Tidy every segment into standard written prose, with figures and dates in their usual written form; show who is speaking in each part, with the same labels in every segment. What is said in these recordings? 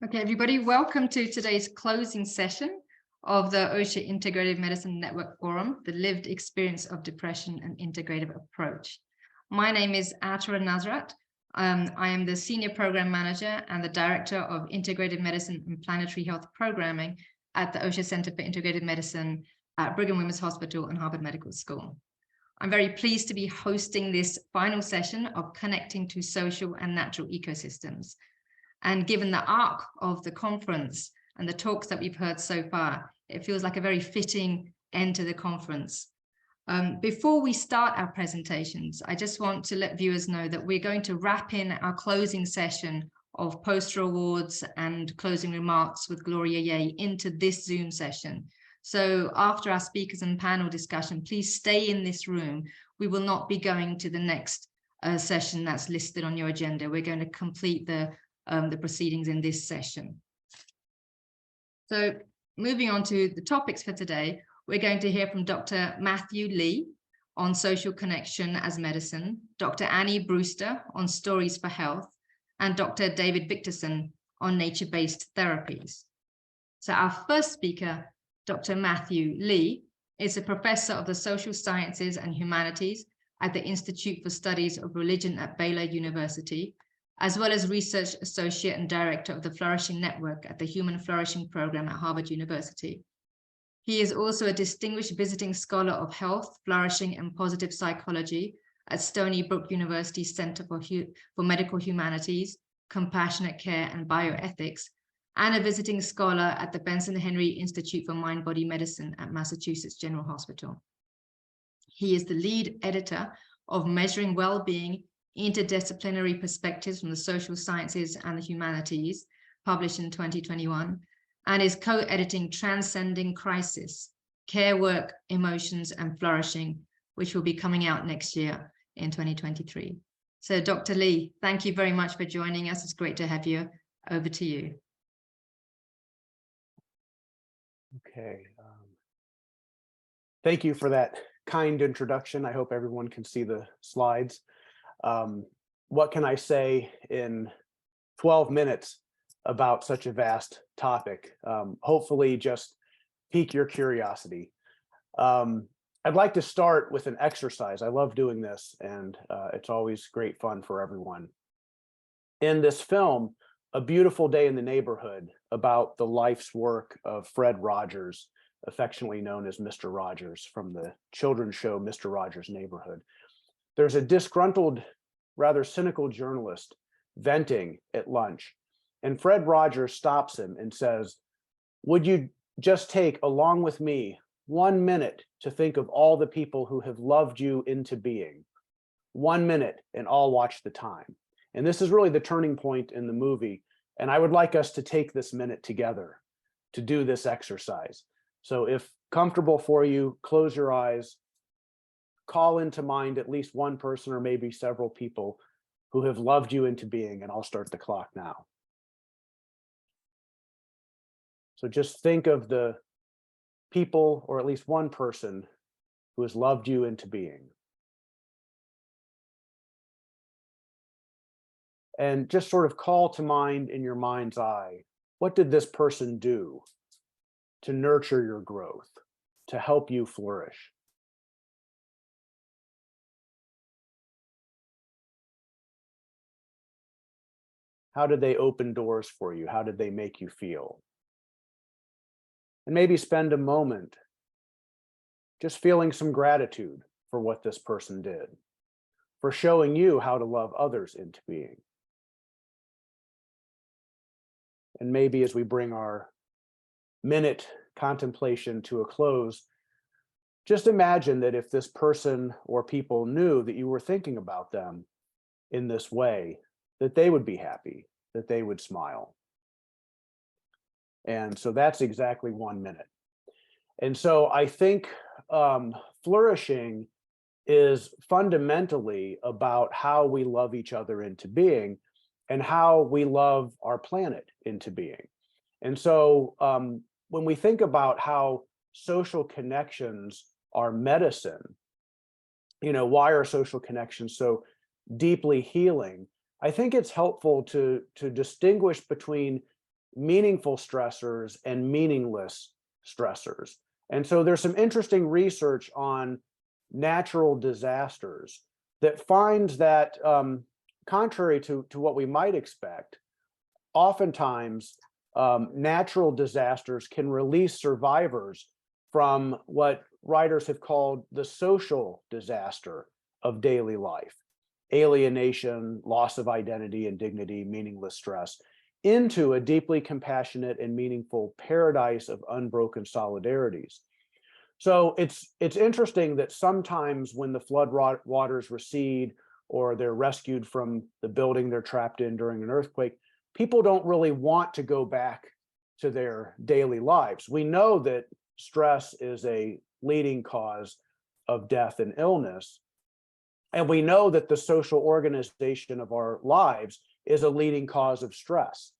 Speaker 1: Okay, everybody, welcome to today's closing session of the Osher Integrative Medicine Network Forum, the lived experience of depression and integrative approach. My name is Aterah Nusrat. I am the Senior Program Manager and the Director of Integrative Medicine and Planetary Health Programming at the Osher Center for Integrative Medicine at Brigham Women's Hospital and Harvard Medical School. I'm very pleased to be hosting this final session of Connecting to Social and Natural Ecosystems. And given the arc of the conference and the talks that we've heard so far, it feels like a very fitting end to the conference. Before we start our presentations, I just want to let viewers know that we're going to wrap in our closing session of poster awards and closing remarks with Gloria into this Zoom session. So after our speakers and panel discussion, please stay in this room. We will not be going to the next session that's listed on your agenda. We're going to complete the proceedings in this session. So moving on to the topics for today, we're going to hear from Dr. Matthew Lee on social connection as medicine, Dr. Annie Brewster on stories for health, and Dr. David Victorson on nature-based therapies. So our first speaker, Dr. Matthew Lee, is a professor of the social sciences and humanities at the Institute for Studies of Religion at Baylor University, as well as research associate and director of the Flourishing Network at the Human Flourishing Program at Harvard University. He is also a distinguished visiting scholar of health, flourishing, and positive psychology at Stony Brook University Center for Medical Humanities, Compassionate Care, and Bioethics, and a visiting scholar at the Benson Henry Institute for Mind-Body Medicine at Massachusetts General Hospital. He is the lead editor of Measuring Well-Being, Interdisciplinary Perspectives from the Social Sciences and the Humanities, published in 2021, and is co-editing Transcending Crisis, Care Work, Emotions, and Flourishing, which will be coming out next year in 2023. So Dr. Lee, thank you very much for joining us. It's great to have you. Over to you.
Speaker 2: Okay. Thank you for that kind introduction. I hope everyone can see the slides. What can I say in 12 minutes about such a vast topic? Hopefully just pique your curiosity. I'd like to start with an exercise. I love doing this, and it's always great fun for everyone. In this film, A Beautiful Day in the Neighborhood, about the life's work of Fred Rogers, affectionately known as Mr. Rogers, from the children's show Mr. Rogers' Neighborhood. There's a disgruntled, rather cynical journalist venting at lunch, and Fred Rogers stops him and says, "Would you just take, along with me, 1 minute to think of all the people who have loved you into being? 1 minute, and I'll watch the time." And this is really the turning point in the movie, and I would like us to take this minute together to do this exercise. So if comfortable for you, close your eyes, call into mind at least one person or maybe several people who have loved you into being, and I'll start the clock now. So just think of the people, or at least one person, who has loved you into being. And just sort of call to mind in your mind's eye, what did this person do to nurture your growth, to help you flourish? How did they open doors for you? How did they make you feel? And maybe spend a moment just feeling some gratitude for what this person did, for showing you how to love others into being. And maybe as we bring our minute contemplation to a close, just imagine that if this person or people knew that you were thinking about them in this way, that they would be happy, that they would smile. And so that's exactly 1 minute. And so I think flourishing is fundamentally about how we love each other into being and how we love our planet into being. And so when we think about how social connections are medicine, why are social connections so deeply healing? I think it's helpful to distinguish between meaningful stressors and meaningless stressors. And so there's some interesting research on natural disasters that finds that, contrary to what we might expect, oftentimes natural disasters can release survivors from what writers have called the social disaster of daily life: alienation, loss of identity and dignity, meaningless stress, into a deeply compassionate and meaningful paradise of unbroken solidarities. So it's interesting that sometimes when the flood waters recede or they're rescued from the building they're trapped in during an earthquake, people don't really want to go back to their daily lives. We know that stress is a leading cause of death and illness. And we know that the social organization of our lives is a leading cause of stress.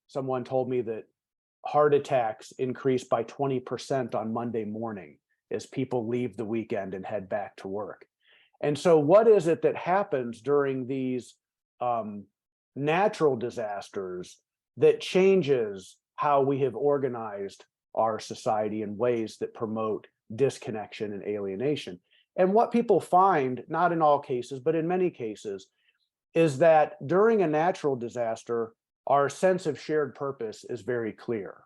Speaker 2: Someone told me that heart attacks increase by 20% on Monday morning as people leave the weekend and head back to work. And so what is it that happens during these natural disasters that changes how we have organized our society in ways that promote disconnection and alienation? And what people find, not in all cases, but in many cases, is that during a natural disaster, our sense of shared purpose is very clear.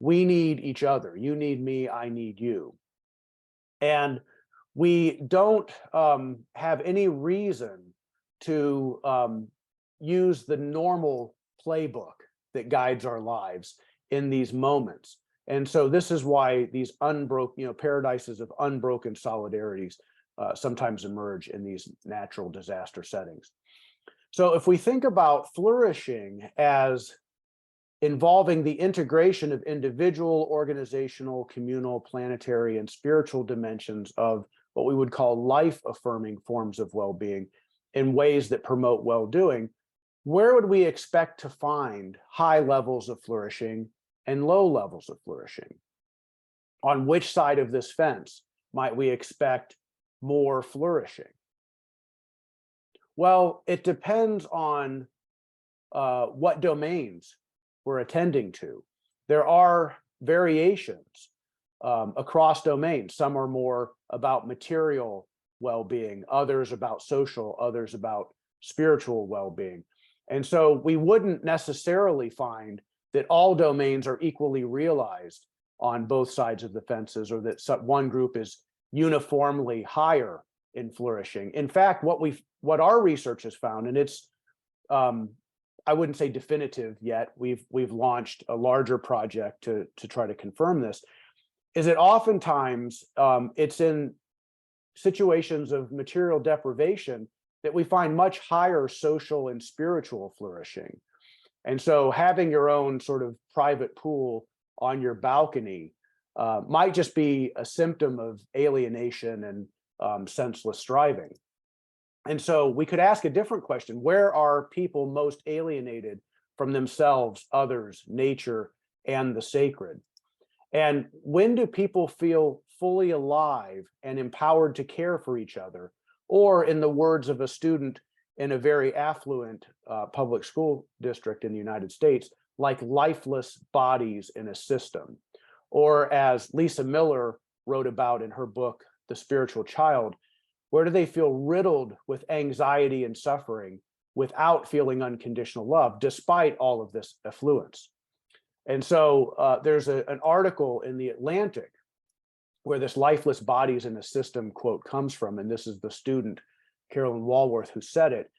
Speaker 2: We need each other. You need me, I need you. And we don't have any reason to use the normal playbook that guides our lives in these moments. And so this is why these unbroken, paradises of unbroken solidarities sometimes emerge in these natural disaster settings. So if we think about flourishing as involving the integration of individual, organizational, communal, planetary, and spiritual dimensions of what we would call life-affirming forms of well-being in ways that promote well-doing, where would we expect to find high levels of flourishing and low levels of flourishing? On which side of this fence might we expect more flourishing? Well, it depends on what domains we're attending to. There are variations across domains. Some are more about material well-being, others about social, others about spiritual well-being. And so we wouldn't necessarily find that all domains are equally realized on both sides of the fences, or that one group is uniformly higher in flourishing. In fact, what our research has found, and it's I wouldn't say definitive yet, we've launched a larger project to try to confirm this, is that oftentimes it's in situations of material deprivation that we find much higher social and spiritual flourishing. And so having your own sort of private pool on your balcony might just be a symptom of alienation and senseless striving. And so we could ask a different question: where are people most alienated from themselves, others, nature, and the sacred? And when do people feel fully alive and empowered to care for each other? Or, in the words of a student in a very affluent public school district in the United States, like lifeless bodies in a system? Or, as Lisa Miller wrote about in her book, The Spiritual Child, where do they feel riddled with anxiety and suffering without feeling unconditional love, despite all of this affluence? And so there's an article in the Atlantic where this lifeless bodies in a system quote comes from, and this is the student, Carolyn Walworth, who said it.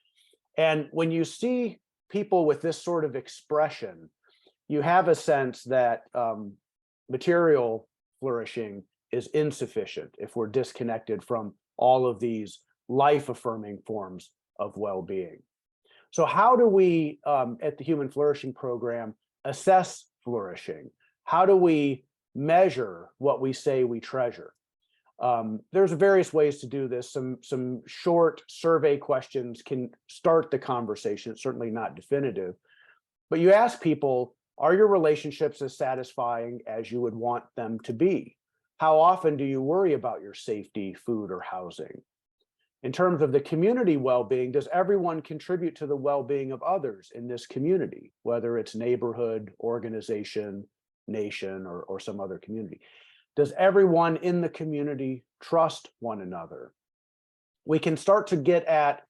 Speaker 2: And when you see people with this sort of expression, you have a sense that material flourishing is insufficient if we're disconnected from all of these life-affirming forms of well-being. So how do we, at the Human Flourishing Program, assess flourishing? How do we measure what we say we treasure? There's various ways to do this. Some short survey questions can start the conversation. It's certainly not definitive, but you ask people, are your relationships as satisfying as you would want them to be? How often do you worry about your safety, food, or housing? In terms of the community well-being, does everyone contribute to the well-being of others in this community, whether it's neighborhood, organization, nation, or some other community? Does everyone in the community trust one another? We can start to get at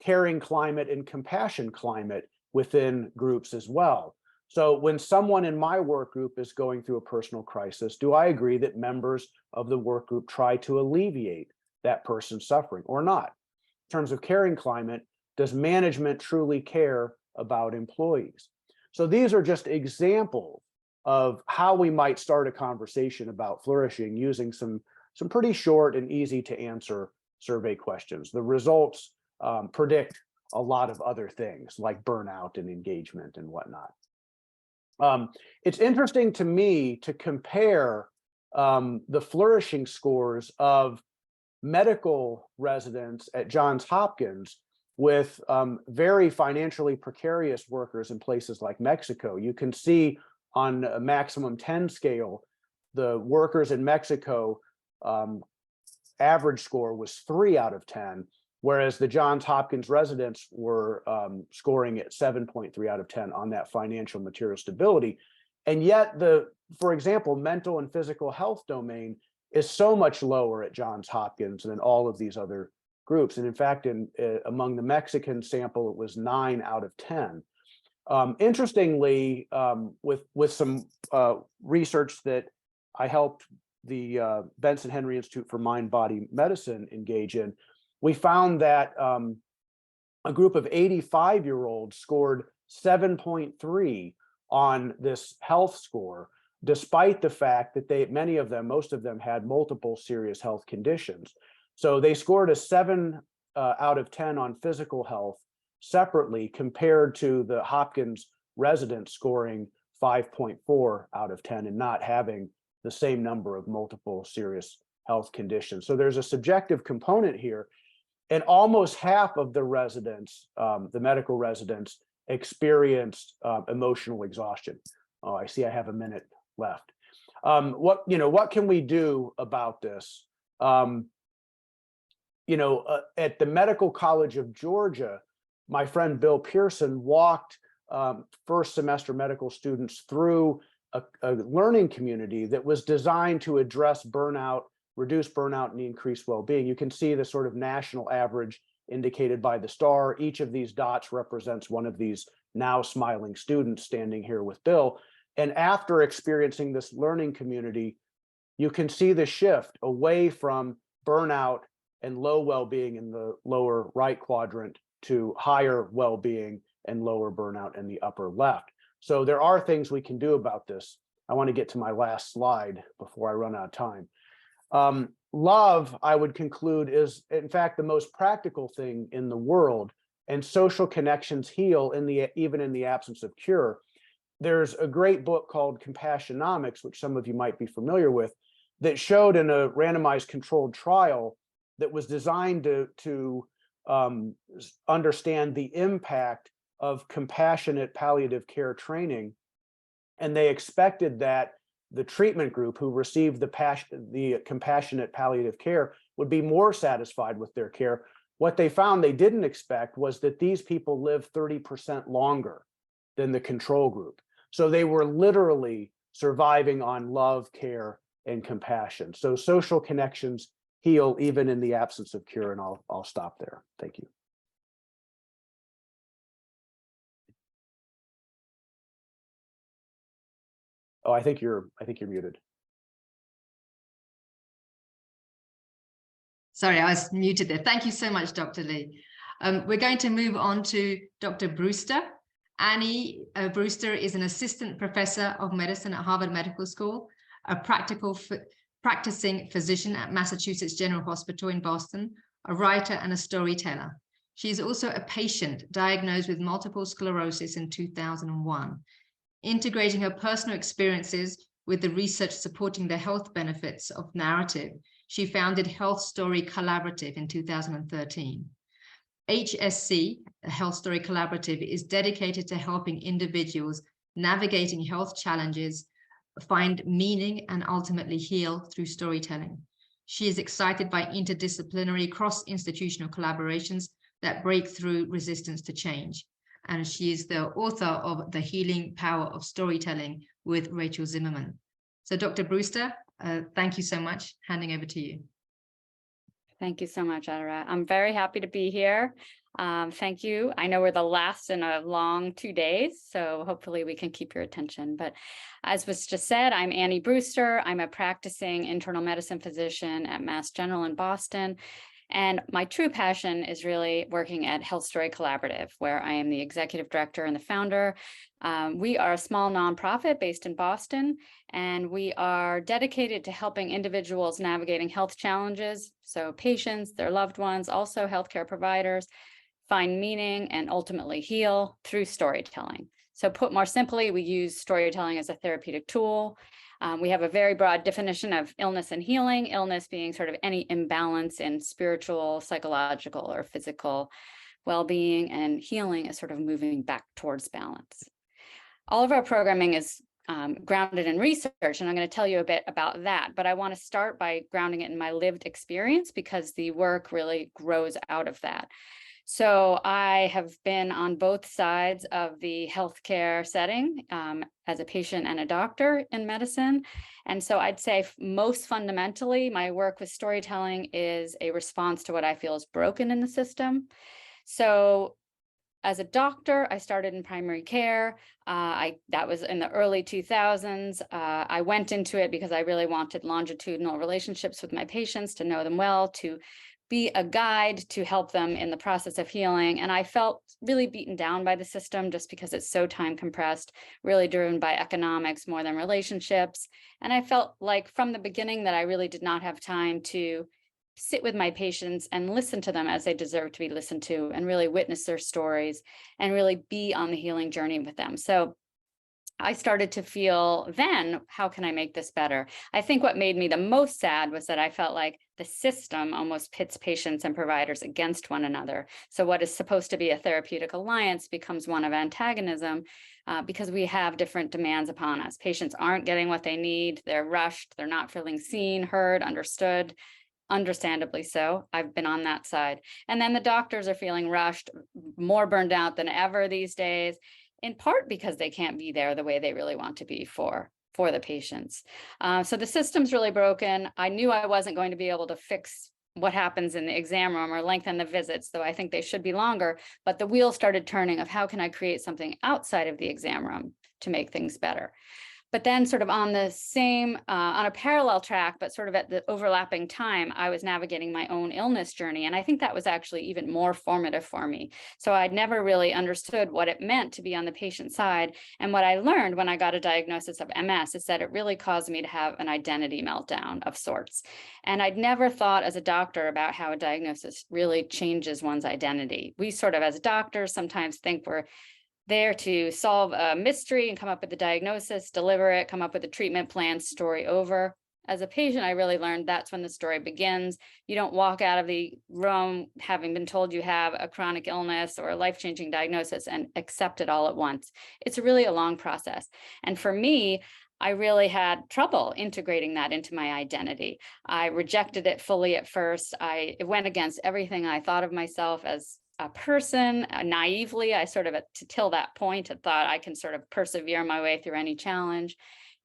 Speaker 2: caring climate and compassion climate within groups as well. So when someone in my work group is going through a personal crisis, do I agree that members of the work group try to alleviate that person's suffering or not? In terms of caring climate, does management truly care about employees? So these are just examples of how we might start a conversation about flourishing using some pretty short and easy to answer survey questions. The results predict a lot of other things like burnout and engagement and whatnot. It's interesting to me to compare the flourishing scores of medical residents at Johns Hopkins with very financially precarious workers in places like Mexico. You can see on a maximum 10 scale, the workers in Mexico average score was 3 out of 10, whereas the Johns Hopkins residents were scoring at 7.3 out of 10 on that financial material stability. And yet for example, mental and physical health domain is so much lower at Johns Hopkins than all of these other groups. And in fact, among the Mexican sample, it was 9 out of 10. Interestingly, with some research that I helped the Benson Henry Institute for Mind-Body Medicine engage in, we found that a group of 85-year-olds scored 7.3 on this health score, despite the fact that most of them had multiple serious health conditions. So they scored a 7 out of 10 on physical health separately compared to the Hopkins residents scoring 5.4 out of 10 and not having the same number of multiple serious health conditions. So there's a subjective component here. And almost half of the residents, the medical residents, experienced emotional exhaustion. Oh, I see I have a minute left. What can we do about this? At the Medical College of Georgia, my friend Bill Pearson walked first semester medical students through a learning community that was designed to address burnout, reduce burnout, and increase well-being. You can see the sort of national average indicated by the star. Each of these dots represents one of these now smiling students standing here with Bill. And after experiencing this learning community, you can see the shift away from burnout and low well-being in the lower right quadrant to higher well-being and lower burnout in the upper left. So there are things we can do about this. I want to get to my last slide before I run out of time. Love, I would conclude, is in fact the most practical thing in the world, and social connections heal even in the absence of cure. There's a great book called Compassionomics, which some of you might be familiar with, that showed in a randomized controlled trial that was designed to understand the impact of compassionate palliative care training. And they expected that the treatment group who received the compassionate palliative care would be more satisfied with their care. What they found they didn't expect was that these people live 30% longer than the control group. So they were literally surviving on love, care, and compassion. So social connections heal even in the absence of cure, and I'll stop there. Thank you. Oh, I think you're muted.
Speaker 1: Sorry, I was muted there. Thank you so much, Dr. Lee. We're going to move on to Dr. Brewster. Annie Brewster is an assistant professor of medicine at Harvard Medical School, a practicing physician at Massachusetts General Hospital in Boston, a writer and a storyteller. She is also a patient diagnosed with multiple sclerosis in 2001. Integrating her personal experiences with the research supporting the health benefits of narrative, she founded Health Story Collaborative in 2013. HSC, a Health Story Collaborative, is dedicated to helping individuals navigating health challenges, find meaning, and ultimately heal through storytelling. She is excited by interdisciplinary cross-institutional collaborations that break through resistance to change. And she is the author of The Healing Power of Storytelling with Rachel Zimmerman. So Dr. Brewster, thank you so much. Handing over to you.
Speaker 3: Thank you so much, Aterah. I'm very happy to be here. Thank you. I know we're the last in a long 2 days, so hopefully we can keep your attention. But as was just said, I'm Annie Brewster. I'm a practicing internal medicine physician at Mass General in Boston. And my true passion is really working at Health Story Collaborative, where I am the executive director and the founder. We are a small nonprofit based in Boston, and we are dedicated to helping individuals navigating health challenges, so patients, their loved ones, also healthcare providers, find meaning and ultimately heal through storytelling. So put more simply, we use storytelling as a therapeutic tool. We have a very broad definition of illness and healing, illness being sort of any imbalance in spiritual, psychological, or physical well-being, and healing is sort of moving back towards balance. All of our programming is grounded in research, and I'm going to tell you a bit about that, but I want to start by grounding it in my lived experience because the work really grows out of that. So I have been on both sides of the healthcare setting as a patient and a doctor in medicine. And so I'd say most fundamentally, my work with storytelling is a response to what I feel is broken in the system. So as a doctor, I started in primary care. That was in the early 2000s. I went into it because I really wanted longitudinal relationships with my patients, to know them well, to be a guide to help them in the process of healing. And I felt really beaten down by the system just because it's so time compressed, really driven by economics more than relationships. And I felt like from the beginning that I really did not have time to sit with my patients and listen to them as they deserve to be listened to, and really witness their stories and really be on the healing journey with them. So I started to feel then, how can I make this better? I think what made me the most sad was that I felt like the system almost pits patients and providers against one another. So what is supposed to be a therapeutic alliance becomes one of antagonism because we have different demands upon us. Patients aren't getting what they need. They're rushed. They're not feeling seen, heard, understood. Understandably so. I've been on that side. And then the doctors are feeling rushed, more burned out than ever these days, in part because they can't be there the way they really want to be for the patients. So the system's really broken. I knew I wasn't going to be able to fix what happens in the exam room or lengthen the visits, though I think they should be longer, but the wheel started turning of how can I create something outside of the exam room to make things better. But then sort of on the same, on a parallel track, but sort of at the overlapping time, I was navigating my own illness journey. And I think that was actually even more formative for me. So I'd never really understood what it meant to be on the patient side. And what I learned when I got a diagnosis of MS is that it really caused me to have an identity meltdown of sorts. And I'd never thought as a doctor about how a diagnosis really changes one's identity. We sort of, as doctors, sometimes think we're there to solve a mystery and come up with the diagnosis, deliver it, come up with a treatment plan, story over. As a patient, I really learned that's when the story begins. You don't walk out of the room having been told you have a chronic illness or a life-changing diagnosis and accept it all at once. It's really a long process. And for me, I really had trouble integrating that into my identity. I rejected it fully at first. It went against everything I thought of myself as a person. Naively, I sort of, till that point, had thought I can sort of persevere my way through any challenge.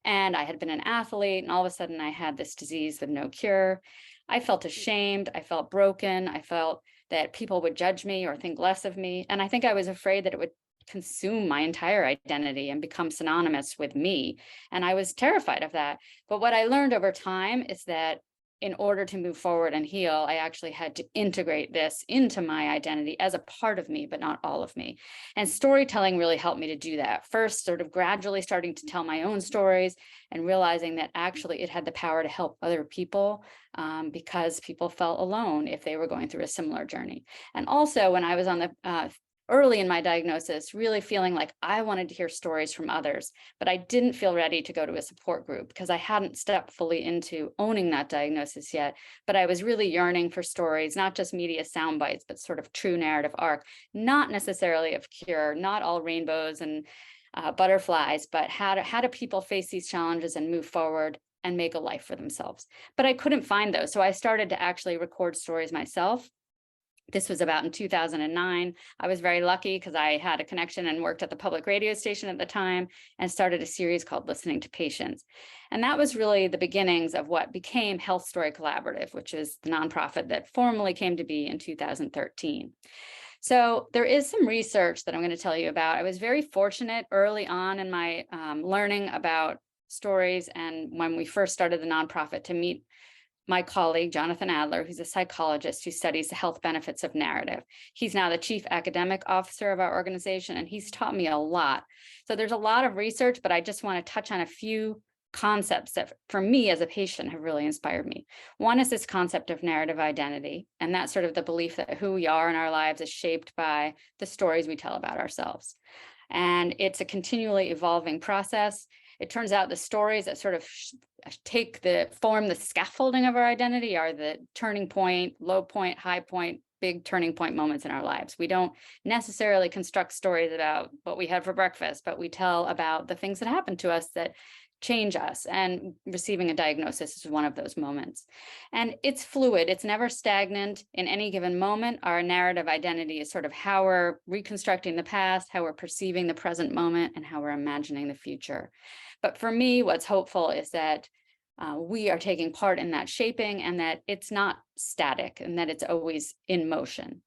Speaker 3: And I had been an athlete, and all of a sudden I had this disease with no cure. I felt ashamed. I felt broken. I felt that people would judge me or think less of me. And I think I was afraid that it would consume my entire identity and become synonymous with me. And I was terrified of that. But what I learned over time is that in order to move forward and heal, I actually had to integrate this into my identity as a part of me, but not all of me. And storytelling really helped me to do that. First, sort of gradually starting to tell my own stories and realizing that actually it had the power to help other people because people felt alone if they were going through a similar journey. And also when I was on the early in my diagnosis, really feeling like I wanted to hear stories from others, but I didn't feel ready to go to a support group because I hadn't stepped fully into owning that diagnosis yet. But I was really yearning for stories, not just media sound bites, but sort of true narrative arc, not necessarily of cure, not all rainbows and butterflies, but how do people face these challenges and move forward and make a life for themselves. But I couldn't find those. So I started to actually record stories myself. This was about in 2009. I was very lucky because I had a connection and worked at the public radio station at the time and started a series called Listening to Patients. And that was really the beginnings of what became Health Story Collaborative, which is the nonprofit that formally came to be in 2013. So there is some research that I'm going to tell you about. I was very fortunate early on in my learning about stories, and when we first started the nonprofit, to meet my colleague, Jonathan Adler, who's a psychologist who studies the health benefits of narrative. He's now the chief academic officer of our organization, and he's taught me a lot. So there's a lot of research, but I just want to touch on a few concepts that for me as a patient have really inspired me. One is this concept of narrative identity, and that's sort of the belief that who we are in our lives is shaped by the stories we tell about ourselves. And it's a continually evolving process. It turns out the stories that sort of form the scaffolding of our identity are the turning point, low point, high point, big turning point moments in our lives. We don't necessarily construct stories about what we had for breakfast, but we tell about the things that happened to us that change us, and receiving a diagnosis is one of those moments. And it's fluid, it's never stagnant. In any given moment, our narrative identity is sort of how we're reconstructing the past, how we're perceiving the present moment, and how we're imagining the future. But for me, what's hopeful is that we are taking part in that shaping, and that it's not static, and that it's always in motion.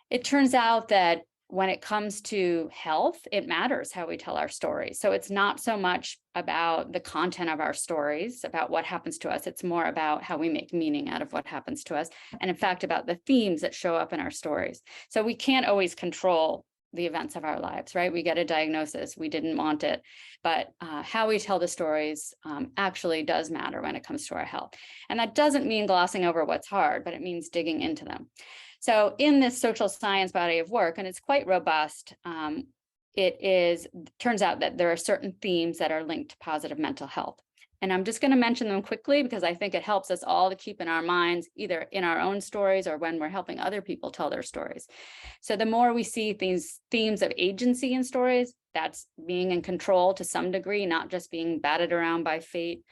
Speaker 3: It turns out that when it comes to health, it matters how we tell our stories. So it's not so much about the content of our stories, about what happens to us. It's more about how we make meaning out of what happens to us. And in fact, about the themes that show up in our stories. So we can't always control the events of our lives, right? We get a diagnosis, we didn't want it, but how we tell the stories actually does matter when it comes to our health. And that doesn't mean glossing over what's hard, but it means digging into them. So in this social science body of work, and it's quite robust, turns out that there are certain themes that are linked to positive mental health. And I'm just going to mention them quickly because I think it helps us all to keep in our minds, either in our own stories or when we're helping other people tell their stories. So the more we see these themes of agency in stories, that's being in control to some degree, not just being batted around by fate,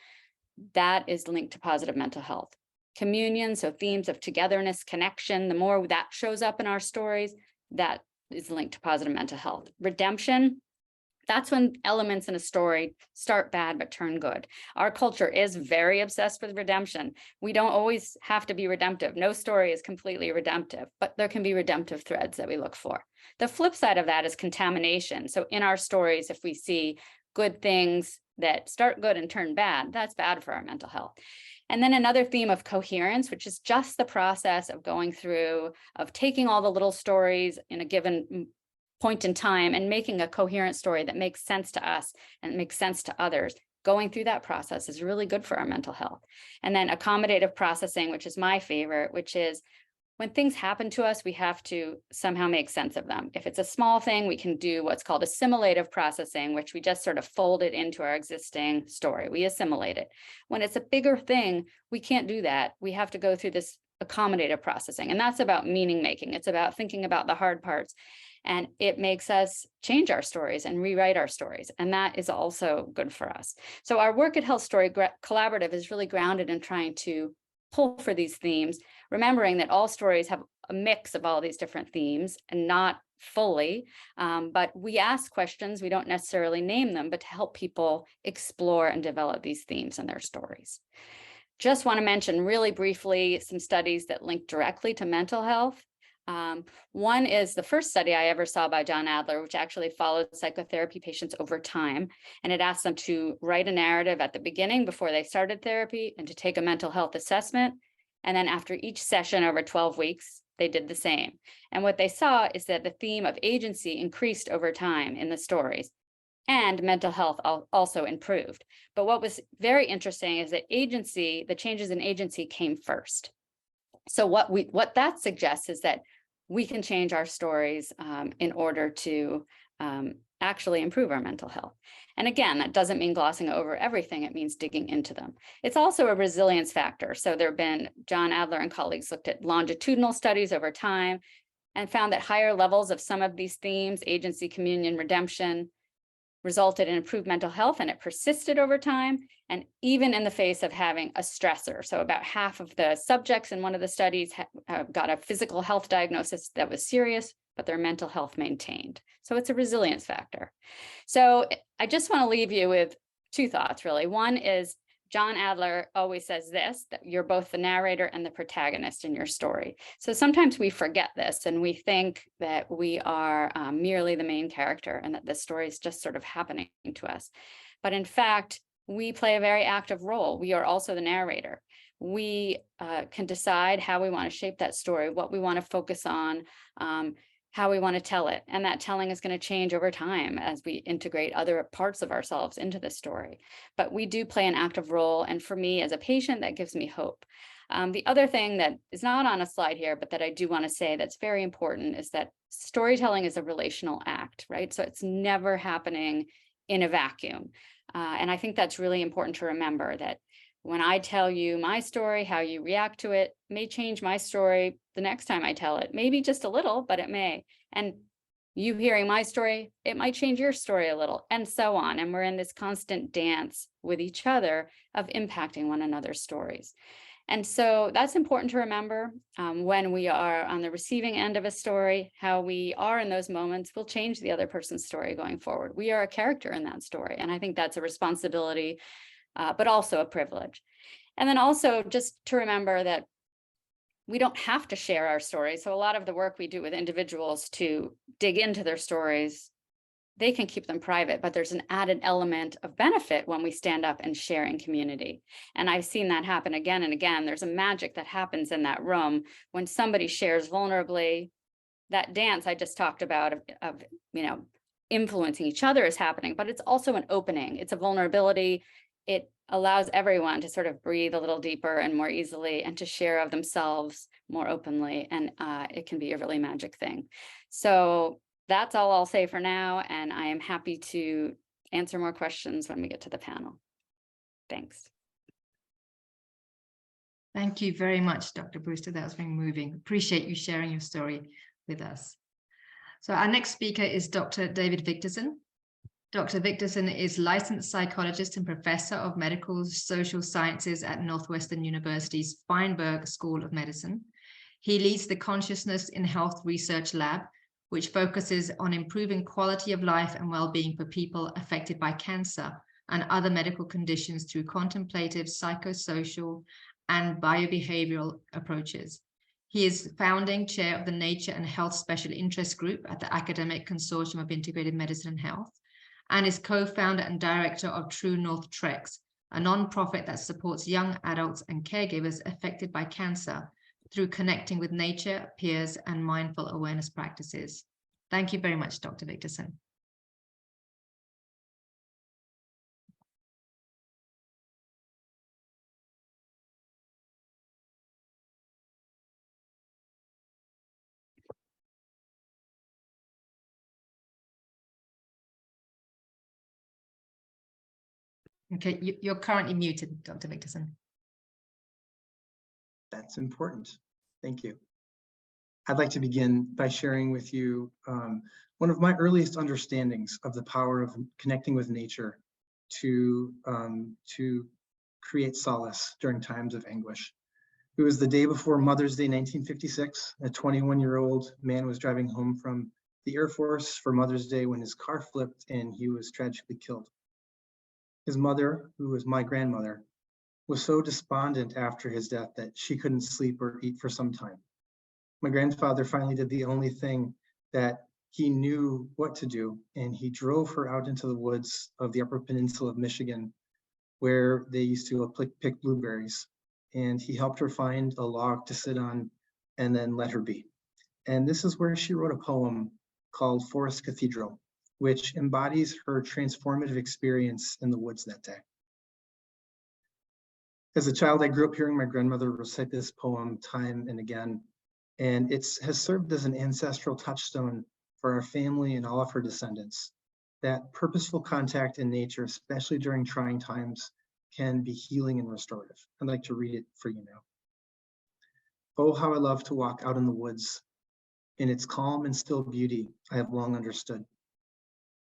Speaker 3: that is linked to positive mental health. Communion, so themes of togetherness, connection, the more that shows up in our stories, that is linked to positive mental health. Redemption, that's when elements in a story start bad but turn good. Our culture is very obsessed with redemption. We don't always have to be redemptive. No story is completely redemptive, but there can be redemptive threads that we look for. The flip side of that is contamination. So in our stories, if we see good things that start good and turn bad, that's bad for our mental health. And then another theme of coherence, which is just the process of going through, of taking all the little stories in a given point in time and making a coherent story that makes sense to us and makes sense to others. Going through that process is really good for our mental health. And then accommodative processing, which is my favorite, which is when things happen to us, we have to somehow make sense of them. If it's a small thing, we can do what's called assimilative processing, which we just sort of fold it into our existing story. We assimilate it. When it's a bigger thing, we can't do that. We have to go through this accommodative processing. And that's about meaning making. It's about thinking about the hard parts. And it makes us change our stories and rewrite our stories. And that is also good for us. So our work at Health Story Collaborative is really grounded in trying to pull for these themes, remembering that all stories have a mix of all these different themes and not fully, but we ask questions, we don't necessarily name them, but to help people explore and develop these themes in their stories. Just want to mention really briefly some studies that link directly to mental health. One is the first study I ever saw by John Adler, which actually followed psychotherapy patients over time. And it asked them to write a narrative at the beginning before they started therapy and to take a mental health assessment. And then after each session over 12 weeks, they did the same. And what they saw is that the theme of agency increased over time in the stories, and mental health also improved. But what was very interesting is that agency, the changes in agency came first. So what that suggests is that we can change our stories in order to actually improve our mental health. And again, that doesn't mean glossing over everything. It means digging into them. It's also a resilience factor. So there have been, John Adler and colleagues looked at longitudinal studies over time and found that higher levels of some of these themes, agency, communion, redemption, resulted in improved mental health, and it persisted over time, and even in the face of having a stressor. So about half of the subjects in one of the studies got a physical health diagnosis that was serious, but their mental health maintained. So it's a resilience factor. So I just want to leave you with two thoughts, really. One is John Adler always says this, that you're both the narrator and the protagonist in your story. So sometimes we forget this and we think that we are merely the main character and that the story is just sort of happening to us. But in fact, we play a very active role. We are also the narrator. We can decide how we want to shape that story, what we want to focus on, how we want to tell it. And that telling is going to change over time as we integrate other parts of ourselves into the story. But we do play an active role. And for me as a patient, that gives me hope. The other thing that is not on a slide here, but that I do want to say that's very important is that storytelling is a relational act, right? So it's never happening in a vacuum. And I think that's really important to remember, that when I tell you my story, how you react to it may change my story the next time I tell it, maybe just a little, but it may. And you hearing my story, it might change your story a little, and so on. And we're in this constant dance with each other of impacting one another's stories. And so that's important to remember when we are on the receiving end of a story. How we are in those moments will change the other person's story going forward. We are a character in that story. And I think that's a responsibility, but also a privilege. And then also just to remember that we don't have to share our stories. So a lot of the work we do with individuals to dig into their stories, they can keep them private, but there's an added element of benefit when we stand up and share in community. And I've seen that happen again and again. There's a magic that happens in that room when somebody shares vulnerably. That dance I just talked about of influencing each other is happening, but it's also an opening. It's a vulnerability. It allows everyone to sort of breathe a little deeper and more easily and to share of themselves more openly. And it can be a really magic thing. So that's all I'll say for now. And I am happy to answer more questions when we get to the panel. Thanks.
Speaker 1: Thank you very much, Dr. Brewster. That was very moving. Appreciate you sharing your story with us. So our next speaker is Dr. David Victorson. Dr. Victorson is licensed psychologist and professor of medical social sciences at Northwestern University's Feinberg School of Medicine. He leads the Consciousness in Health Research Lab, which focuses on improving quality of life and well-being for people affected by cancer and other medical conditions through contemplative, psychosocial, and biobehavioral approaches. He is founding chair of the Nature and Health Special Interest Group at the Academic Consortium of Integrative Medicine and Health, and is co-founder and director of True North Treks, a nonprofit that supports young adults and caregivers affected by cancer through connecting with nature, peers, and mindful awareness practices. Thank you very much, Dr. Victorson. Okay, you're currently muted, Dr. Victorson.
Speaker 4: That's important. Thank you. I'd like to begin by sharing with you one of my earliest understandings of the power of connecting with nature to create solace during times of anguish. It was the day before Mother's Day, 1956. A 21-year-old man was driving home from the Air Force for Mother's Day when his car flipped and he was tragically killed. His mother, who was my grandmother, was so despondent after his death that she couldn't sleep or eat for some time. My grandfather finally did the only thing that he knew what to do, and he drove her out into the woods of the Upper Peninsula of Michigan, where they used to pick blueberries. And he helped her find a log to sit on and then let her be. And this is where she wrote a poem called Forest Cathedral, which embodies her transformative experience in the woods that day. As a child, I grew up hearing my grandmother recite this poem time and again, and it has served as an ancestral touchstone for our family and all of her descendants. That purposeful contact in nature, especially during trying times, can be healing and restorative. I'd like to read it for you now. Oh, how I love to walk out in the woods. In its calm and still beauty, I have long understood.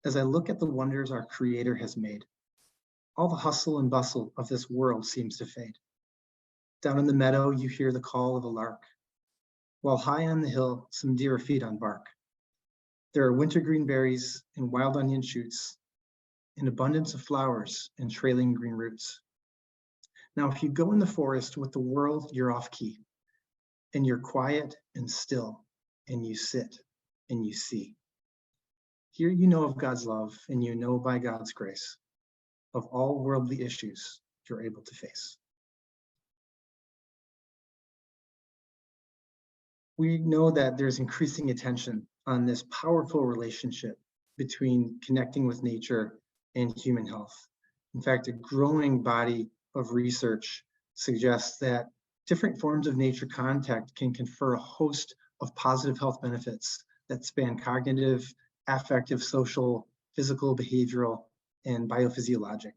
Speaker 4: as I look at the wonders our Creator has made. All the hustle and bustle of this world seems to fade. Down in the meadow, you hear the call of a lark, while high on the hill, some deer feed on bark. There are wintergreen berries and wild onion shoots, an abundance of flowers and trailing green roots. Now, if you go in the forest with the world, you're off key, and you're quiet and still, and you sit and you see. Here you know of God's love, and you know by God's grace of all worldly issues you're able to face. We know that there's increasing attention on this powerful relationship between connecting with nature and human health. In fact, a growing body of research suggests that different forms of nature contact can confer a host of positive health benefits that span cognitive, affective, social, physical, behavioral, and biophysiologic.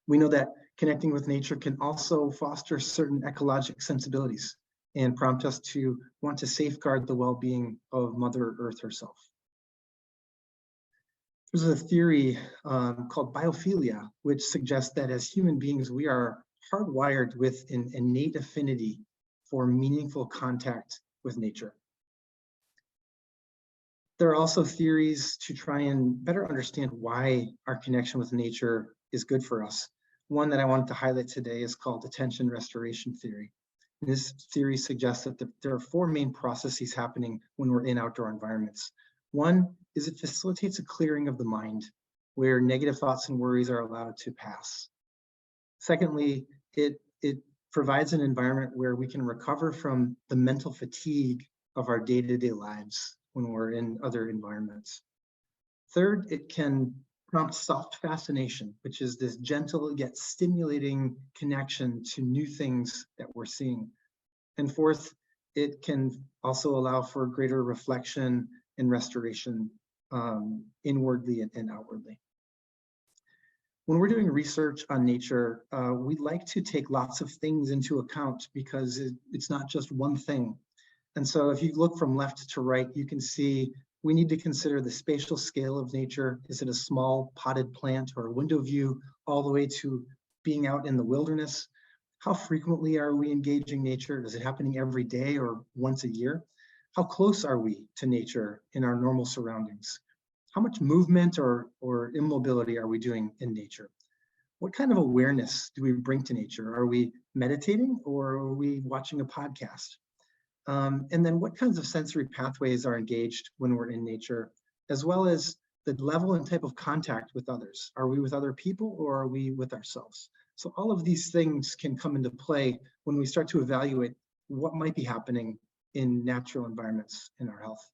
Speaker 4: We know that connecting with nature can also foster certain ecologic sensibilities and prompt us to want to safeguard the well-being of Mother Earth herself. There's a theory called biophilia, which suggests that as human beings, we are hardwired with an innate affinity for meaningful contact with nature. There are also theories to try and better understand why our connection with nature is good for us. One that I wanted to highlight today is called attention restoration theory. And this theory suggests that there are four main processes happening when we're in outdoor environments. One is it facilitates a clearing of the mind, where negative thoughts and worries are allowed to pass. Secondly, it provides an environment where we can recover from the mental fatigue of our day-to-day lives when we're in other environments. Third, it can prompt soft fascination, which is this gentle yet stimulating connection to new things that we're seeing. And fourth, it can also allow for greater reflection and restoration inwardly and outwardly. When we're doing research on nature, we like to take lots of things into account because it's not just one thing. And so if you look from left to right, you can see we need to consider the spatial scale of nature. Is it a small potted plant or a window view all the way to being out in the wilderness? How frequently are we engaging nature? Is it happening every day or once a year? How close are we to nature in our normal surroundings? How much movement or immobility are we doing in nature? What kind of awareness do we bring to nature? Are we meditating or are we watching a podcast? And then what kinds of sensory pathways are engaged when we're in nature, as well as the level and type of contact with others. Are we with other people or are we with ourselves? So all of these things can come into play when we start to evaluate what might be happening in natural environments in our health.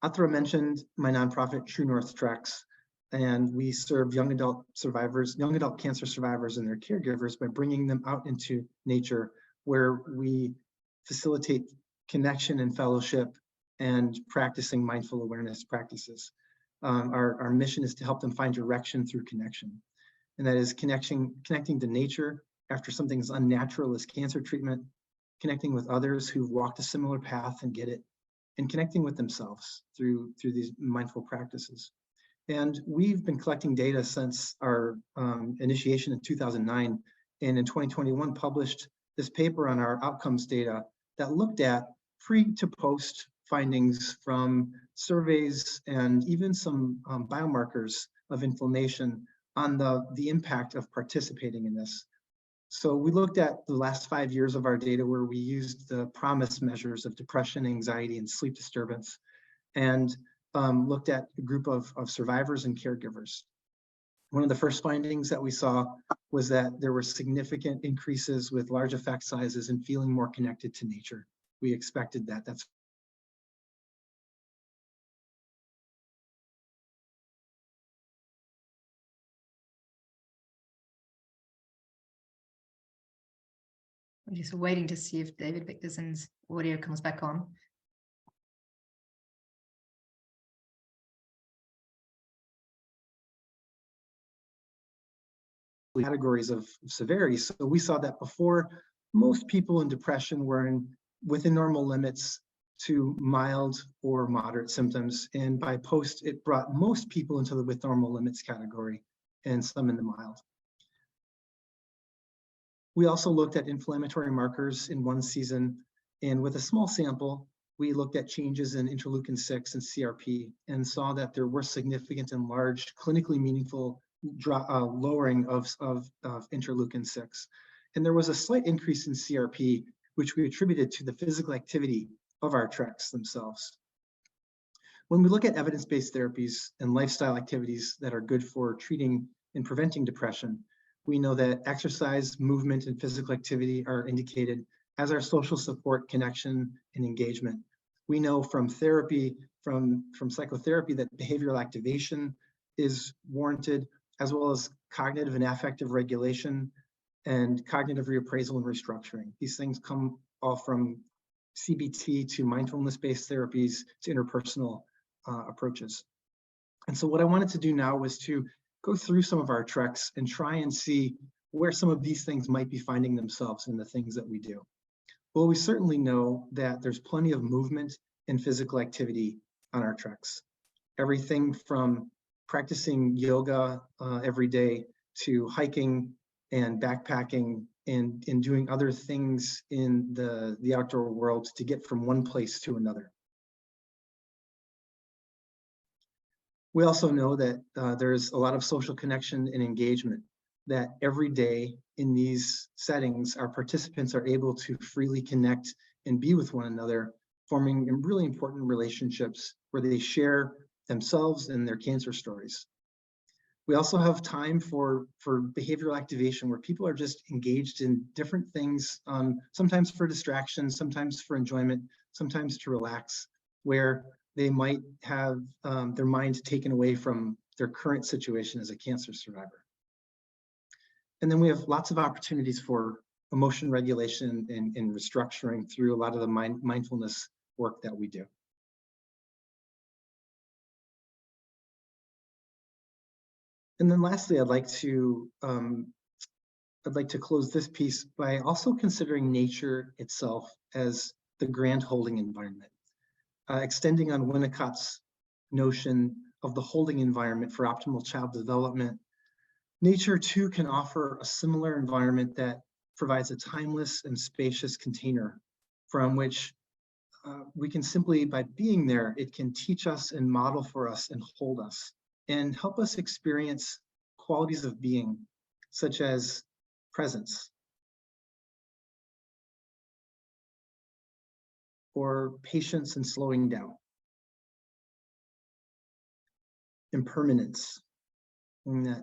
Speaker 4: Aterah mentioned my nonprofit, True North Tracks, and we serve young adult cancer survivors and their caregivers by bringing them out into nature where we facilitate connection and fellowship and practicing mindful awareness practices. Our mission is to help them find direction through connection. And that is connecting to nature after something as unnatural as cancer treatment, connecting with others who've walked a similar path and get it, and connecting with themselves through these mindful practices. And we've been collecting data since our initiation in 2009, and in 2021 published this paper on our outcomes data that looked at pre to post findings from surveys and even some biomarkers of inflammation on the impact of participating in this. So we looked at the last 5 years of our data where we used the PROMIS measures of depression, anxiety, and sleep disturbance, and looked at a group of survivors and caregivers. One of the first findings that we saw was that there were significant increases with large effect sizes and feeling more connected to nature. We expected that. That's
Speaker 1: We're just waiting to see if David Victorson's audio comes back on.
Speaker 4: categories of severity. So we saw that before, most people in depression were within normal limits, to mild or moderate symptoms. And by post, it brought most people into the with normal limits category and some in the mild. We also looked at inflammatory markers in one season, and with a small sample, we looked at changes in interleukin-6 and CRP and saw that there were significant and large clinically meaningful lowering of interleukin-6. And there was a slight increase in CRP, which we attributed to the physical activity of our treks themselves. When we look at evidence-based therapies and lifestyle activities that are good for treating and preventing depression, we know that exercise, movement, and physical activity are indicated as our social support, connection, and engagement. We know from therapy, from psychotherapy, that behavioral activation is warranted, as well as cognitive and affective regulation and cognitive reappraisal and restructuring. These things come all from CBT to mindfulness-based therapies to interpersonal approaches. And so what I wanted to do now was to go through some of our treks and try and see where some of these things might be finding themselves in the things that we do. Well, we certainly know that there's plenty of movement and physical activity on our treks. Everything from practicing yoga every day to hiking and backpacking and doing other things in the outdoor world to get from one place to another. We also know that there's a lot of social connection and engagement, that every day in these settings, our participants are able to freely connect and be with one another, forming really important relationships where they share themselves and their cancer stories. We also have time for behavioral activation where people are just engaged in different things, sometimes for distraction, sometimes for enjoyment, sometimes to relax, where they might have their mind taken away from their current situation as a cancer survivor. And then we have lots of opportunities for emotion regulation and restructuring through a lot of the mindfulness work that we do. And then lastly, I'd like to close this piece by also considering nature itself as the grand holding environment, extending on Winnicott's notion of the holding environment for optimal child development. Nature too can offer a similar environment that provides a timeless and spacious container from which we can simply, by being there, it can teach us and model for us and hold us and help us experience qualities of being, such as presence, or patience and slowing down, impermanence, in that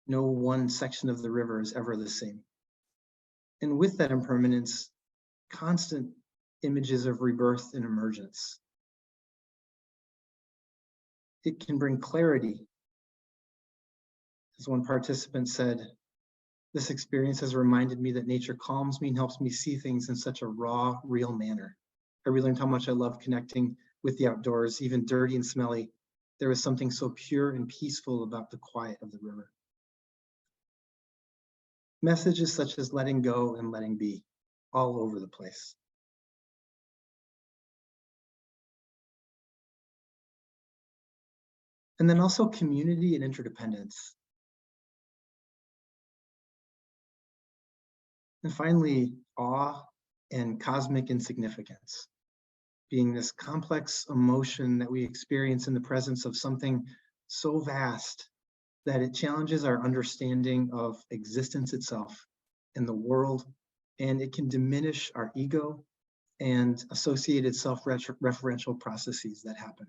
Speaker 4: no one section of the river is ever the same. And with that impermanence, constant images of rebirth and emergence. It can bring clarity. As one participant said, this experience has reminded me that nature calms me and helps me see things in such a raw, real manner. I realized how much I love connecting with the outdoors, even dirty and smelly. There is something so pure and peaceful about the quiet of the river. Messages such as letting go and letting be, all over the place. And then also community and interdependence. And finally, awe and cosmic insignificance, being this complex emotion that we experience in the presence of something so vast that it challenges our understanding of existence itself and the world, and it can diminish our ego and associated self-referential processes that happen.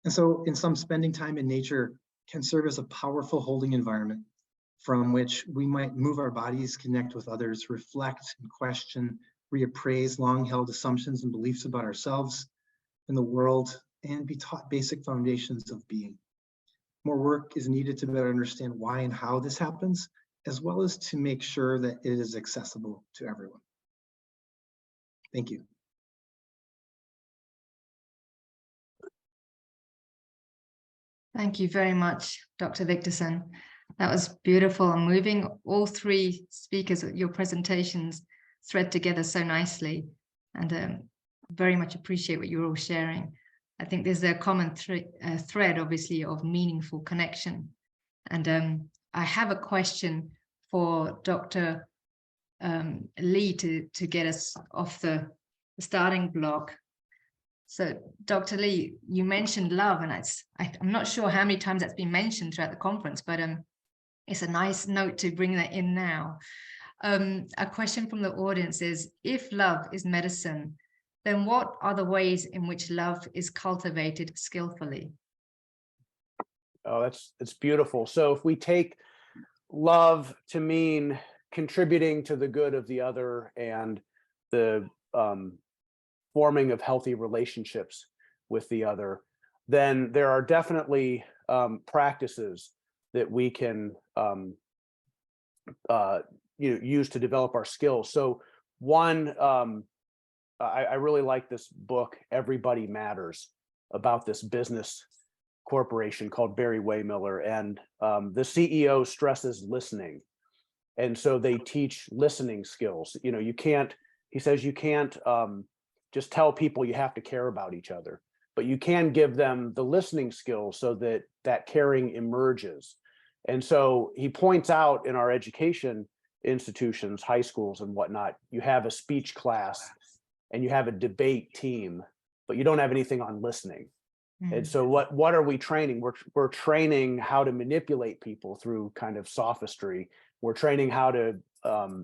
Speaker 4: And so in some, spending time in nature can serve as a powerful holding environment from which we might move our bodies, connect with others, reflect and question, reappraise long-held assumptions and beliefs about ourselves and the world, and be taught basic foundations of being. More work is needed to better understand why and how this happens, as well as to make sure that it is accessible to everyone. Thank you.
Speaker 1: Thank you very much, Dr. Victorson. That was beautiful and moving. All three speakers, your presentations thread together so nicely, and very much appreciate what you're all sharing. I think there's a common thread, obviously, of meaningful connection. And I have a question for Dr. Lee to get us off the starting block. So, Dr. Lee, you mentioned love, and I'm not sure how many times that's been mentioned throughout the conference, but it's a nice note to bring that in now. A question from the audience is, if love is medicine, then what are the ways in which love is cultivated skillfully?
Speaker 2: Oh, it's beautiful. So if we take love to mean contributing to the good of the other and the forming of healthy relationships with the other, then there are definitely practices that we can use to develop our skills. So one, I really like this book, Everybody Matters, about this business corporation called Barry Waymiller, and the CEO stresses listening. And so they teach listening skills. He says you can't just tell people you have to care about each other, but you can give them the listening skills so that caring emerges. And so he points out in our education institutions, high schools and whatnot, you have a speech class and you have a debate team, but you don't have anything on listening. And so what are we training? We're training how to manipulate people through kind of sophistry. We're training how to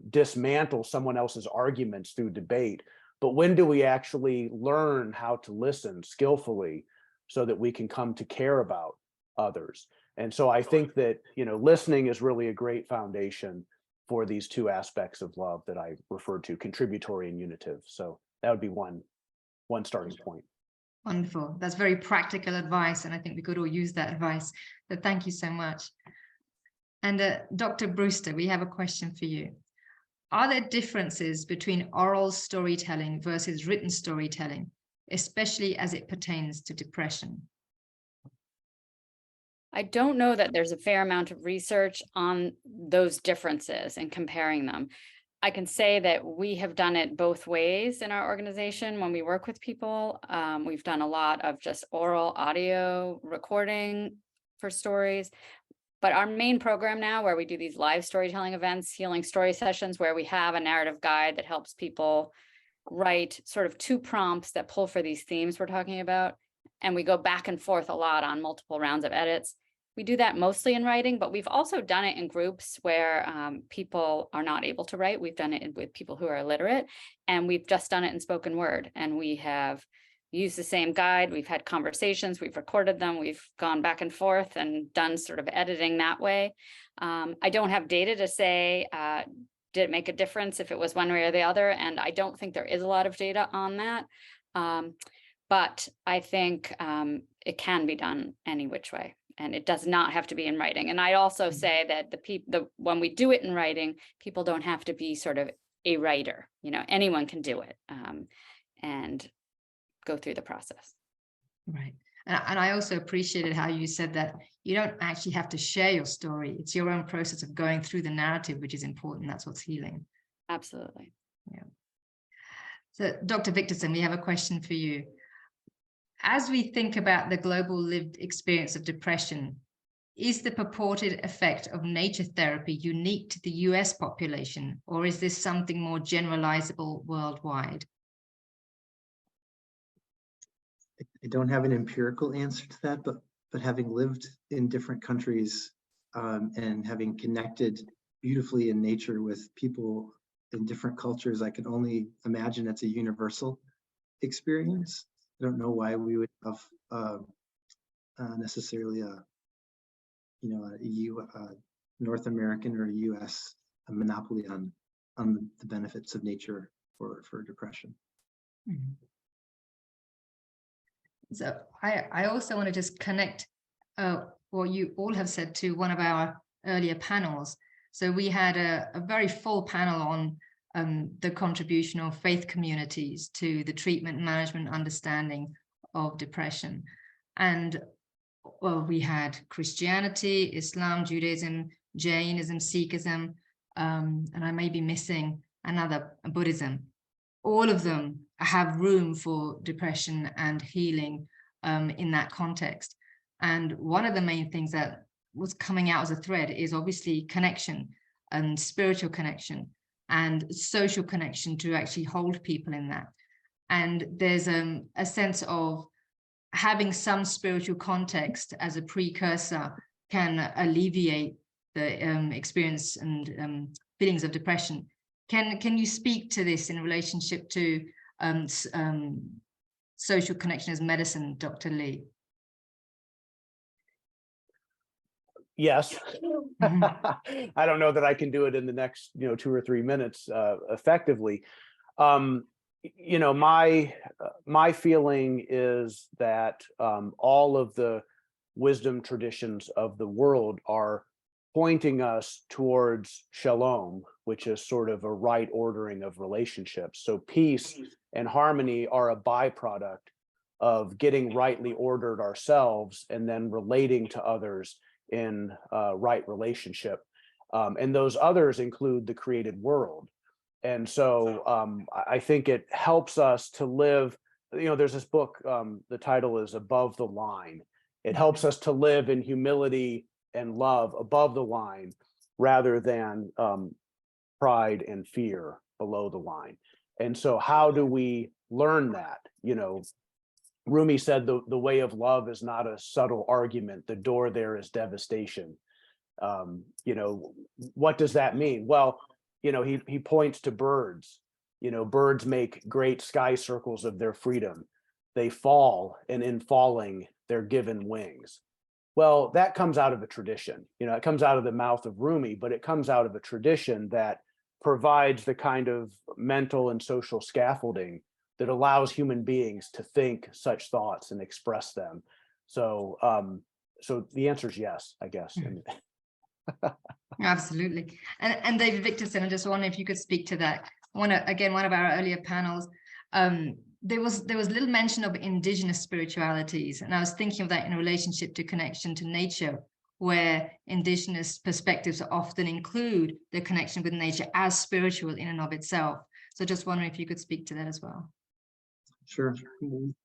Speaker 2: dismantle someone else's arguments through debate. But when do we actually learn how to listen skillfully so that we can come to care about others? And so I think that, listening is really a great foundation for these two aspects of love that I referred to, contributory and unitive. So that would be one starting point.
Speaker 1: Wonderful. That's very practical advice, and I think we could all use that advice. So thank you so much. And Dr. Brewster, we have a question for you. Are there differences between oral storytelling versus written storytelling, especially as it pertains to depression?
Speaker 3: I don't know that there's a fair amount of research on those differences and comparing them. I can say that we have done it both ways in our organization when we work with people. We've done a lot of just oral audio recording for stories. But our main program now, where we do these live storytelling events, healing story sessions, where we have a narrative guide that helps people write sort of 2 prompts that pull for these themes we're talking about. And we go back and forth a lot on multiple rounds of edits. We do that mostly in writing, but we've also done it in groups where people are not able to write. We've done it with people who are illiterate, and we've just done it in spoken word. And we have used the same guide. We've had conversations, we've recorded them, we've gone back and forth and done sort of editing that way. I don't have data to say, did it make a difference if it was one way or the other? And I don't think there is a lot of data on that. But I think it can be done any which way. And it does not have to be in writing. And I also say that when we do it in writing, people don't have to be sort of a writer. Anyone can do it and go through the process.
Speaker 1: Right. And I also appreciated how you said that you don't actually have to share your story. It's your own process of going through the narrative, which is important. That's what's healing.
Speaker 3: Absolutely.
Speaker 1: Yeah. So, Dr. Victorson, we have a question for you. As we think about the global lived experience of depression, is the purported effect of nature therapy unique to the US population, or is this something more generalizable worldwide?
Speaker 4: I don't have an empirical answer to that, but having lived in different countries and having connected beautifully in nature with people in different cultures, I can only imagine it's a universal experience. I don't know why we would have necessarily a North American or a US monopoly on the benefits of nature for depression.
Speaker 1: Mm-hmm. So I also want to just connect what you all have said to one of our earlier panels. So we had a very full panel on the contribution of faith communities to the treatment, management, understanding of depression. And well, we had Christianity, Islam, Judaism, Jainism, Sikhism, and I may be missing another, Buddhism. All of them have room for depression and healing in that context. And one of the main things that was coming out as a thread is obviously connection and spiritual connection and social connection to actually hold people in that. And there's a sense of having some spiritual context as a precursor can alleviate the experience and feelings of depression. Can you speak to this in relationship to social connection as medicine, Dr. Lee?
Speaker 2: Yes. I don't know that I can do it in the next 2 or 3 minutes effectively. My feeling is that all of the wisdom traditions of the world are pointing us towards shalom, which is sort of a right ordering of relationships. So peace and harmony are a byproduct of getting rightly ordered ourselves and then relating to others in right relationship. And those others include the created world. And so I think it helps us to live, there's this book, the title is Above the Line. It helps us to live in humility and love above the line rather than pride and fear below the line. And so how do we learn that? Rumi said the way of love is not a subtle argument. The door there is devastation. What does that mean? Well, he points to birds. Birds make great sky circles of their freedom. They fall, and in falling, they're given wings. Well, that comes out of a tradition. It comes out of the mouth of Rumi, but it comes out of a tradition that provides the kind of mental and social scaffolding that allows human beings to think such thoughts and express them. So, so the answer is yes, I guess.
Speaker 1: Absolutely. And David Victorson, I just wonder if you could speak to that. One of our earlier panels, there was little mention of indigenous spiritualities, and I was thinking of that in relationship to connection to nature, where indigenous perspectives often include the connection with nature as spiritual in and of itself. So just wondering if you could speak to that as well.
Speaker 4: Sure.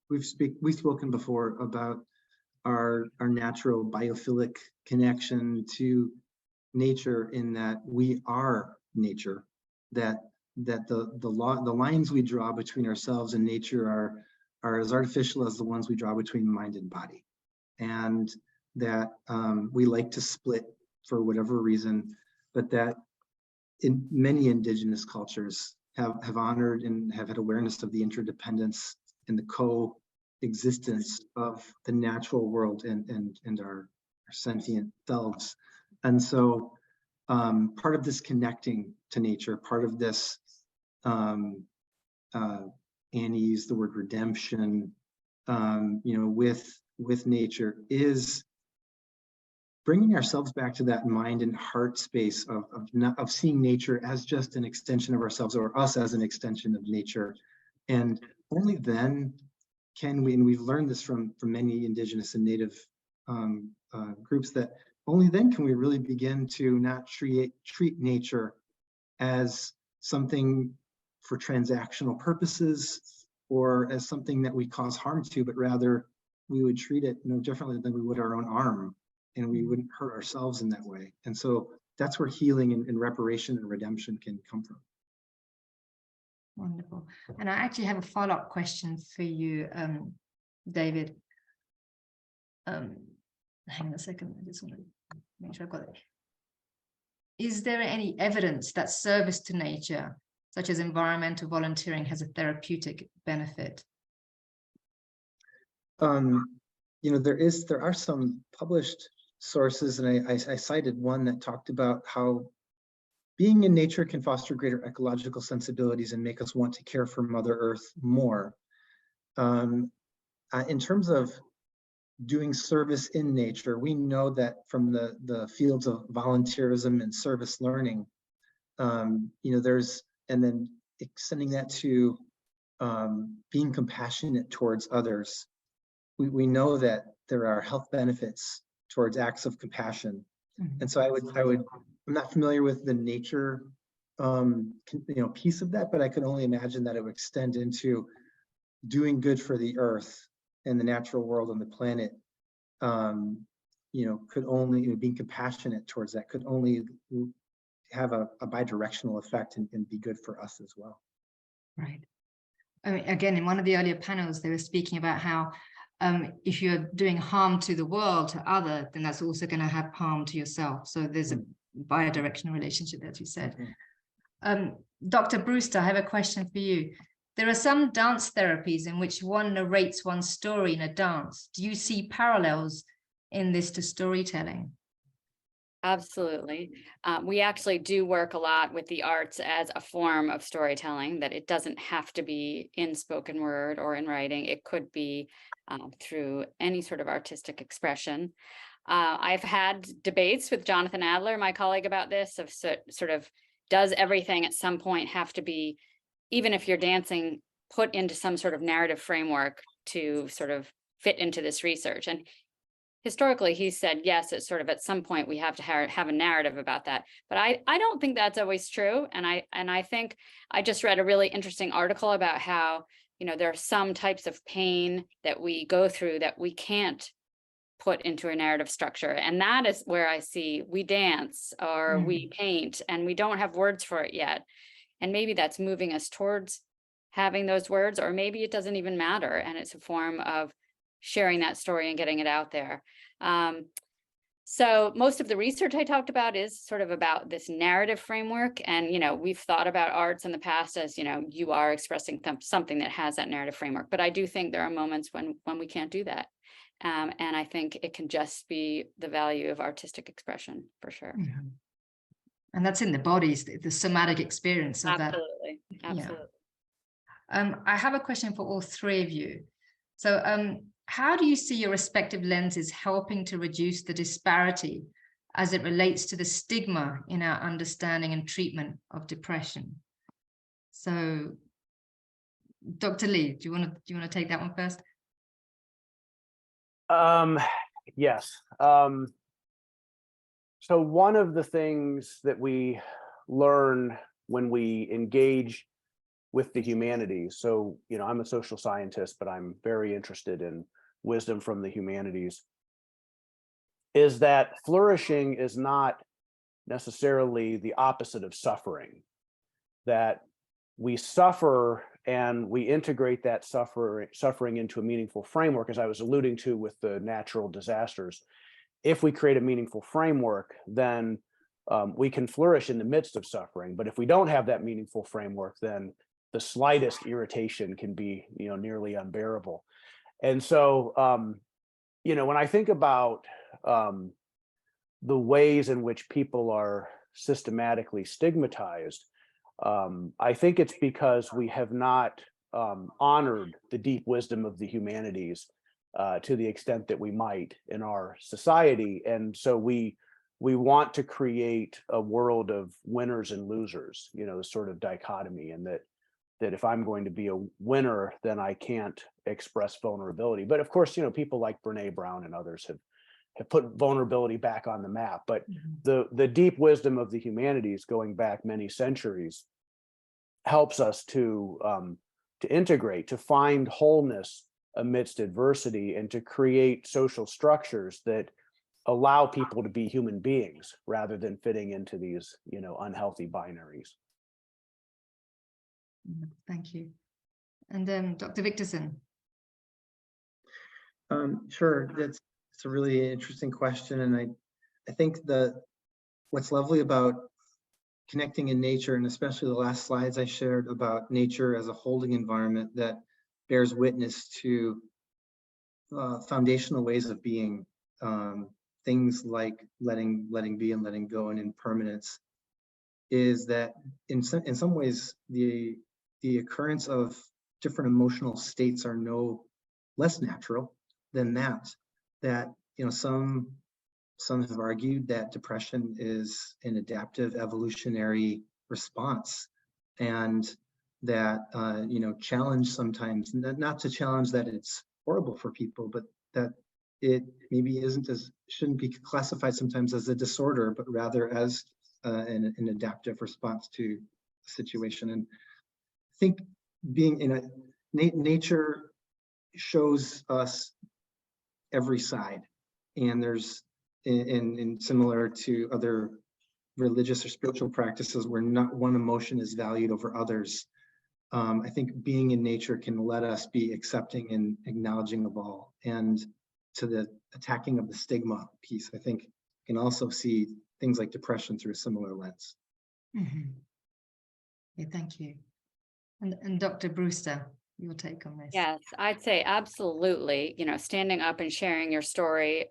Speaker 4: We've spoken before about our natural biophilic connection to nature, in that we are nature, that the lines we draw between ourselves and nature are as artificial as the ones we draw between mind and body, and that we like to split for whatever reason, but that in many indigenous cultures have honored and have had awareness of the interdependence and the coexistence of the natural world and our sentient selves. And so part of this connecting to nature, part of this, Annie used the word redemption, with nature, is bringing ourselves back to that mind and heart space of seeing nature as just an extension of ourselves, or us as an extension of nature. And only then can we, and we've learned this from many indigenous and native groups, that only then can we really begin to not treat nature as something for transactional purposes or as something that we cause harm to, but rather we would treat it no differently than we would our own arm, and we wouldn't hurt ourselves in that way. And so that's where healing and reparation and redemption can come from.
Speaker 1: Wonderful. And I actually have a follow-up question for you, David. Hang on a second, I just want to make sure I've got it. Is there any evidence that service to nature, such as environmental volunteering, has a therapeutic benefit?
Speaker 4: There are some published sources, and I cited one that talked about how being in nature can foster greater ecological sensibilities and make us want to care for Mother Earth more. In terms of doing service in nature, we know that from the fields of volunteerism and service learning, there's, and then extending that to being compassionate towards others. We know that there are health benefits towards acts of compassion. And so I'm not familiar with the nature, piece of that, but I can only imagine that it would extend into doing good for the earth and the natural world and the planet. Could only, being compassionate towards that could only have a bidirectional effect and be good for us as well.
Speaker 1: Right. I mean, again, in one of the earlier panels, they were speaking about how if you're doing harm to the world, to other, then that's also going to have harm to yourself. So there's a bi-directional relationship, as you said. Dr. Brewster, I have a question for you. There are some dance therapies in which one narrates one story in a dance. Do you see parallels in this to storytelling?
Speaker 3: Absolutely. We actually do work a lot with the arts as a form of storytelling, that it doesn't have to be in spoken word or in writing. It could be through any sort of artistic expression. I've had debates with Jonathan Adler, my colleague, about this, of sort of, does everything at some point have to be, even if you're dancing, put into some sort of narrative framework to sort of fit into this research? And historically, he said, yes, it's sort of at some point we have to have a narrative about that. But I don't think that's always true. And I think I just read a really interesting article about how, there are some types of pain that we go through that we can't put into a narrative structure. And that is where I see we dance or we paint and we don't have words for it yet. And maybe that's moving us towards having those words, or maybe it doesn't even matter. And it's a form of sharing that story and getting it out there. So most of the research I talked about is sort of about this narrative framework. And, we've thought about arts in the past as, you are expressing something that has that narrative framework. But I do think there are moments when we can't do that. And I think it can just be the value of artistic expression, for sure.
Speaker 1: And that's in the bodies, the somatic experience of
Speaker 3: Absolutely.
Speaker 1: that.
Speaker 3: Absolutely.
Speaker 1: Yeah. I have a question for all three of you. So how do you see your respective lenses helping to reduce the disparity as it relates to the stigma in our understanding and treatment of depression? So, Dr. Lee, do you want to take that one first?
Speaker 2: Yes. So one of the things that we learn when we engage with the humanities, so, I'm a social scientist, but I'm very interested in wisdom from the humanities, is that flourishing is not necessarily the opposite of suffering, that we suffer and we integrate that suffering into a meaningful framework, as I was alluding to with the natural disasters. If we create a meaningful framework, then we can flourish in the midst of suffering. But if we don't have that meaningful framework, then the slightest irritation can be, nearly unbearable. And so, when I think about the ways in which people are systematically stigmatized, I think it's because we have not honored the deep wisdom of the humanities to the extent that we might in our society. And so we want to create a world of winners and losers, the sort of dichotomy, and that if I'm going to be a winner, then I can't express vulnerability. But of course, people like Brene Brown and others have put vulnerability back on the map. But the deep wisdom of the humanities going back many centuries helps us to integrate, to find wholeness amidst adversity, and to create social structures that allow people to be human beings rather than fitting into these, unhealthy binaries.
Speaker 1: Thank you. And then Dr. Victorson.
Speaker 4: Sure, it's a really interesting question, and I think what's lovely about connecting in nature, and especially the last slides I shared about nature as a holding environment that bears witness to foundational ways of being, things like letting be and letting go and impermanence, is that in some ways the occurrence of different emotional states are no less natural than that some have argued that depression is an adaptive evolutionary response, and that challenge sometimes, not to challenge that it's horrible for people, but that it maybe shouldn't be classified sometimes as a disorder, but rather as an adaptive response to the situation. And I think being in nature shows us every side, and there's in similar to other religious or spiritual practices where not one emotion is valued over others. I think being in nature can let us be accepting and acknowledging of all. And to the attacking of the stigma piece, I think can also see things like depression through a similar lens.
Speaker 1: Mm-hmm. Yeah, thank you. And Dr. Brewster, your take on this?
Speaker 3: Yes, I'd say absolutely. Standing up and sharing your story.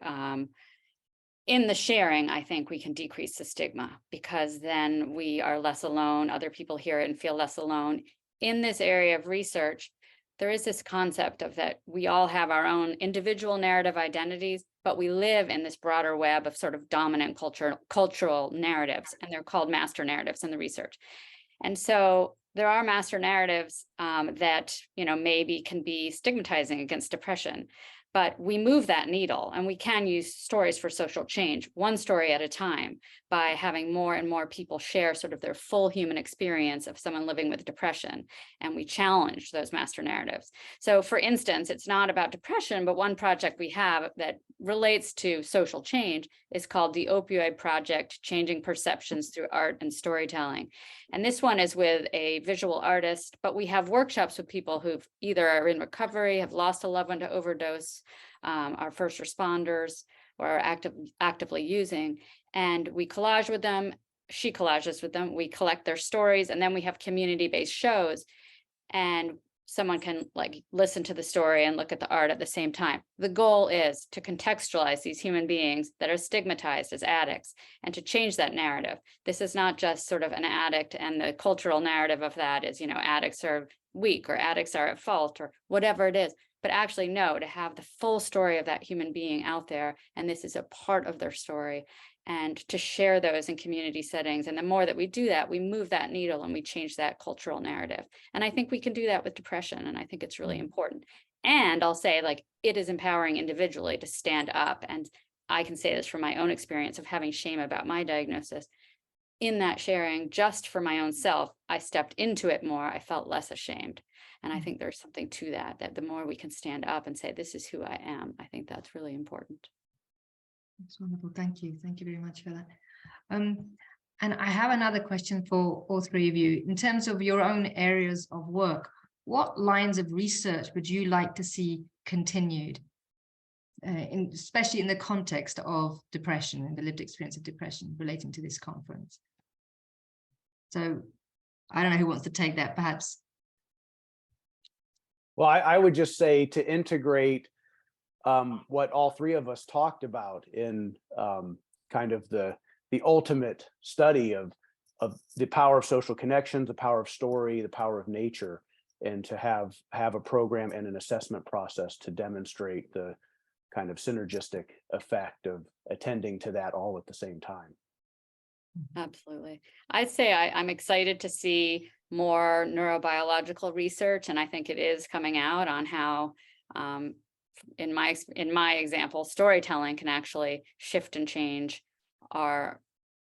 Speaker 3: In the sharing, I think we can decrease the stigma, because then we are less alone. Other people hear it and feel less alone. In this area of research, there is this concept of that we all have our own individual narrative identities, but we live in this broader web of sort of dominant cultural narratives, and they're called master narratives in the research. And so there are master narratives that, maybe can be stigmatizing against depression, but we move that needle, and we can use stories for social change, one story at a time, by having more and more people share sort of their full human experience of someone living with depression. And we challenge those master narratives. So for instance, it's not about depression, but one project we have that relates to social change is called the Opioid Project, Changing Perceptions Through Art and Storytelling. And this one is with a visual artist, but we have workshops with people who've either are in recovery, have lost a loved one to overdose, are first responders, or are actively using. And we collage with them, she collages with them, we collect their stories, and then we have community-based shows. And someone can listen to the story and look at the art at the same time. The goal is to contextualize these human beings that are stigmatized as addicts and to change that narrative. This is not just sort of an addict, and the cultural narrative of that is, addicts are weak or addicts are at fault or whatever it is, but actually no, to have the full story of that human being out there, and this is a part of their story, and to share those in community settings. And the more that we do that, we move that needle and we change that cultural narrative. And I think we can do that with depression, and I think it's really important. And I'll say, it is empowering individually to stand up. And I can say this from my own experience of having shame about my diagnosis. In that sharing, just for my own self, I stepped into it more. I felt less ashamed. And I think there's something to that the more we can stand up and say, this is who I am, I think that's really important.
Speaker 1: That's wonderful. Thank you. Thank you very much for that. And I have another question for all three of you. In terms of your own areas of work, what lines of research would you like to see continued, especially in the context of depression and the lived experience of depression relating to this conference? So I don't know who wants to take that, perhaps.
Speaker 2: Well, I would just say to integrate what all three of us talked about in kind of the ultimate study of the power of social connections, the power of story, the power of nature, and to have a program and an assessment process to demonstrate the kind of synergistic effect of attending to that all at the same time.
Speaker 3: Absolutely. I'd say I'm excited to see more neurobiological research, and I think it is coming out on how in my example, storytelling can actually shift and change our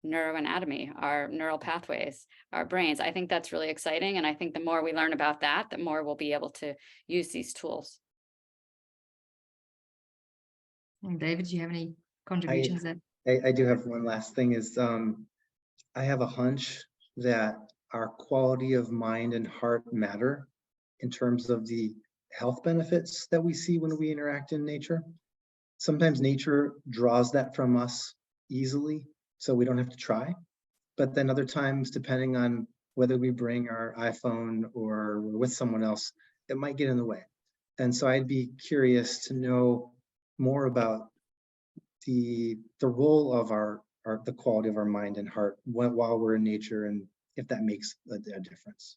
Speaker 3: neuroanatomy, our neural pathways, our brains. I think that's really exciting. And I think the more we learn about that, the more we'll be able to use these tools.
Speaker 1: And David, do you have any contributions there?
Speaker 4: I do have one last thing is I have a hunch that our quality of mind and heart matter in terms of the health benefits that we see when we interact in nature. Sometimes nature draws that from us easily, so we don't have to try. But then other times, depending on whether we bring our iPhone or we're with someone else, it might get in the way. And so I'd be curious to know more about the role of the quality of our mind and heart while we're in nature, and if that makes a difference.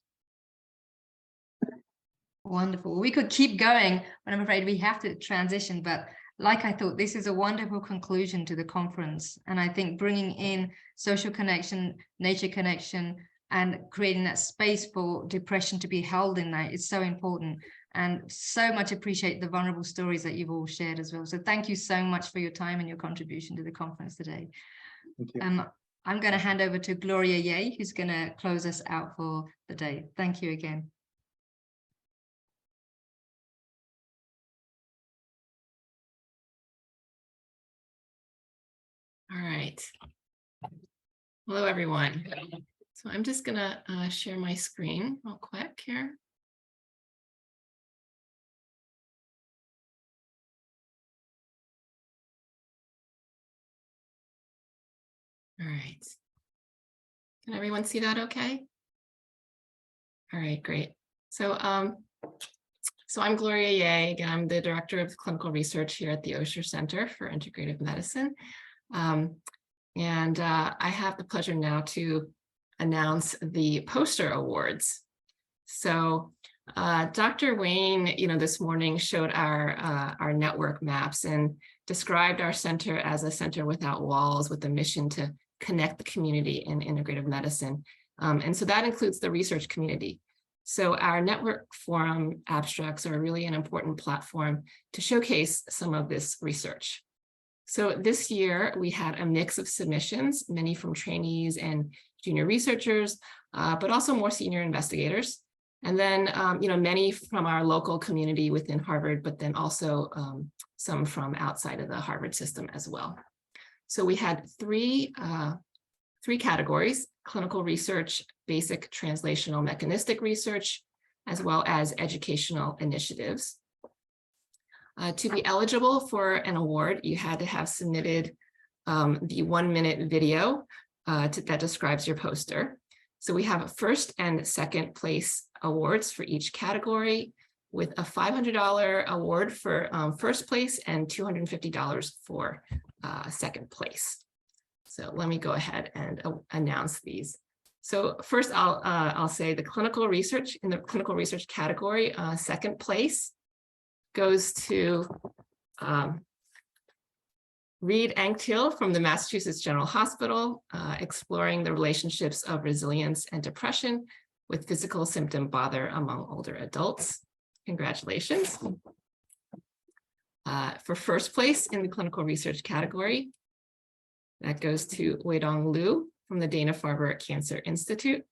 Speaker 1: Wonderful. We could keep going, but I'm afraid we have to transition. But like I thought, this is a wonderful conclusion to the conference. And I think bringing in social connection, nature connection, and creating that space for depression to be held in that is so important. and so much appreciate the vulnerable stories that you've all shared as well. So thank you so much for your time and your contribution to the conference today.
Speaker 4: Thank you.
Speaker 1: I'm going to hand over to Gloria Ye, who's going to close us out for the day. Thank you again.
Speaker 5: All right. Hello, everyone. So I'm just going to share my screen real quick here. All right. Can everyone see that okay? All right, great. So I'm Gloria Ye. Again, I'm the Director of Clinical Research here at the Osher Center for Integrative Medicine. I have the pleasure now to announce the poster awards. So Dr. Wayne, this morning showed our network maps and described our center as a center without walls with a mission to connect the community in integrative medicine. And so that includes the research community. So our network forum abstracts are really an important platform to showcase some of this research. So this year we had a mix of submissions, many from trainees and junior researchers, but also more senior investigators. And then, many from our local community within Harvard, but then also some from outside of the Harvard system as well. So we had three categories: clinical research, basic translational mechanistic research, as well as educational initiatives. To be eligible for an award, you had to have submitted the 1-minute video that describes your poster. So we have first and second place awards for each category, with a $500 award for first place and $250 for second place. So let me go ahead and announce these. So first, I'll say the clinical research, in the clinical research category, second place goes to Reed Anktil from the Massachusetts General Hospital, exploring the relationships of resilience and depression with physical symptom bother among older adults. Congratulations. For first place in the clinical research category, that goes to Weidong Liu from the Dana-Farber Cancer Institute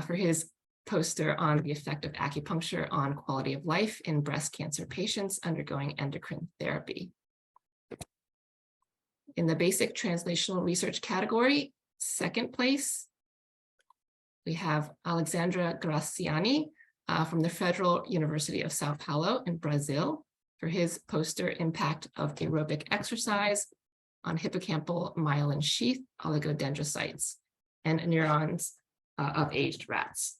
Speaker 5: for his poster on the effect of acupuncture on quality of life in breast cancer patients undergoing endocrine therapy. In the basic translational research category, second place, we have Alexandra Graciani from the Federal University of Sao Paulo in Brazil for his poster Impact of Aerobic Exercise on hippocampal myelin sheath oligodendrocytes and neurons of aged rats.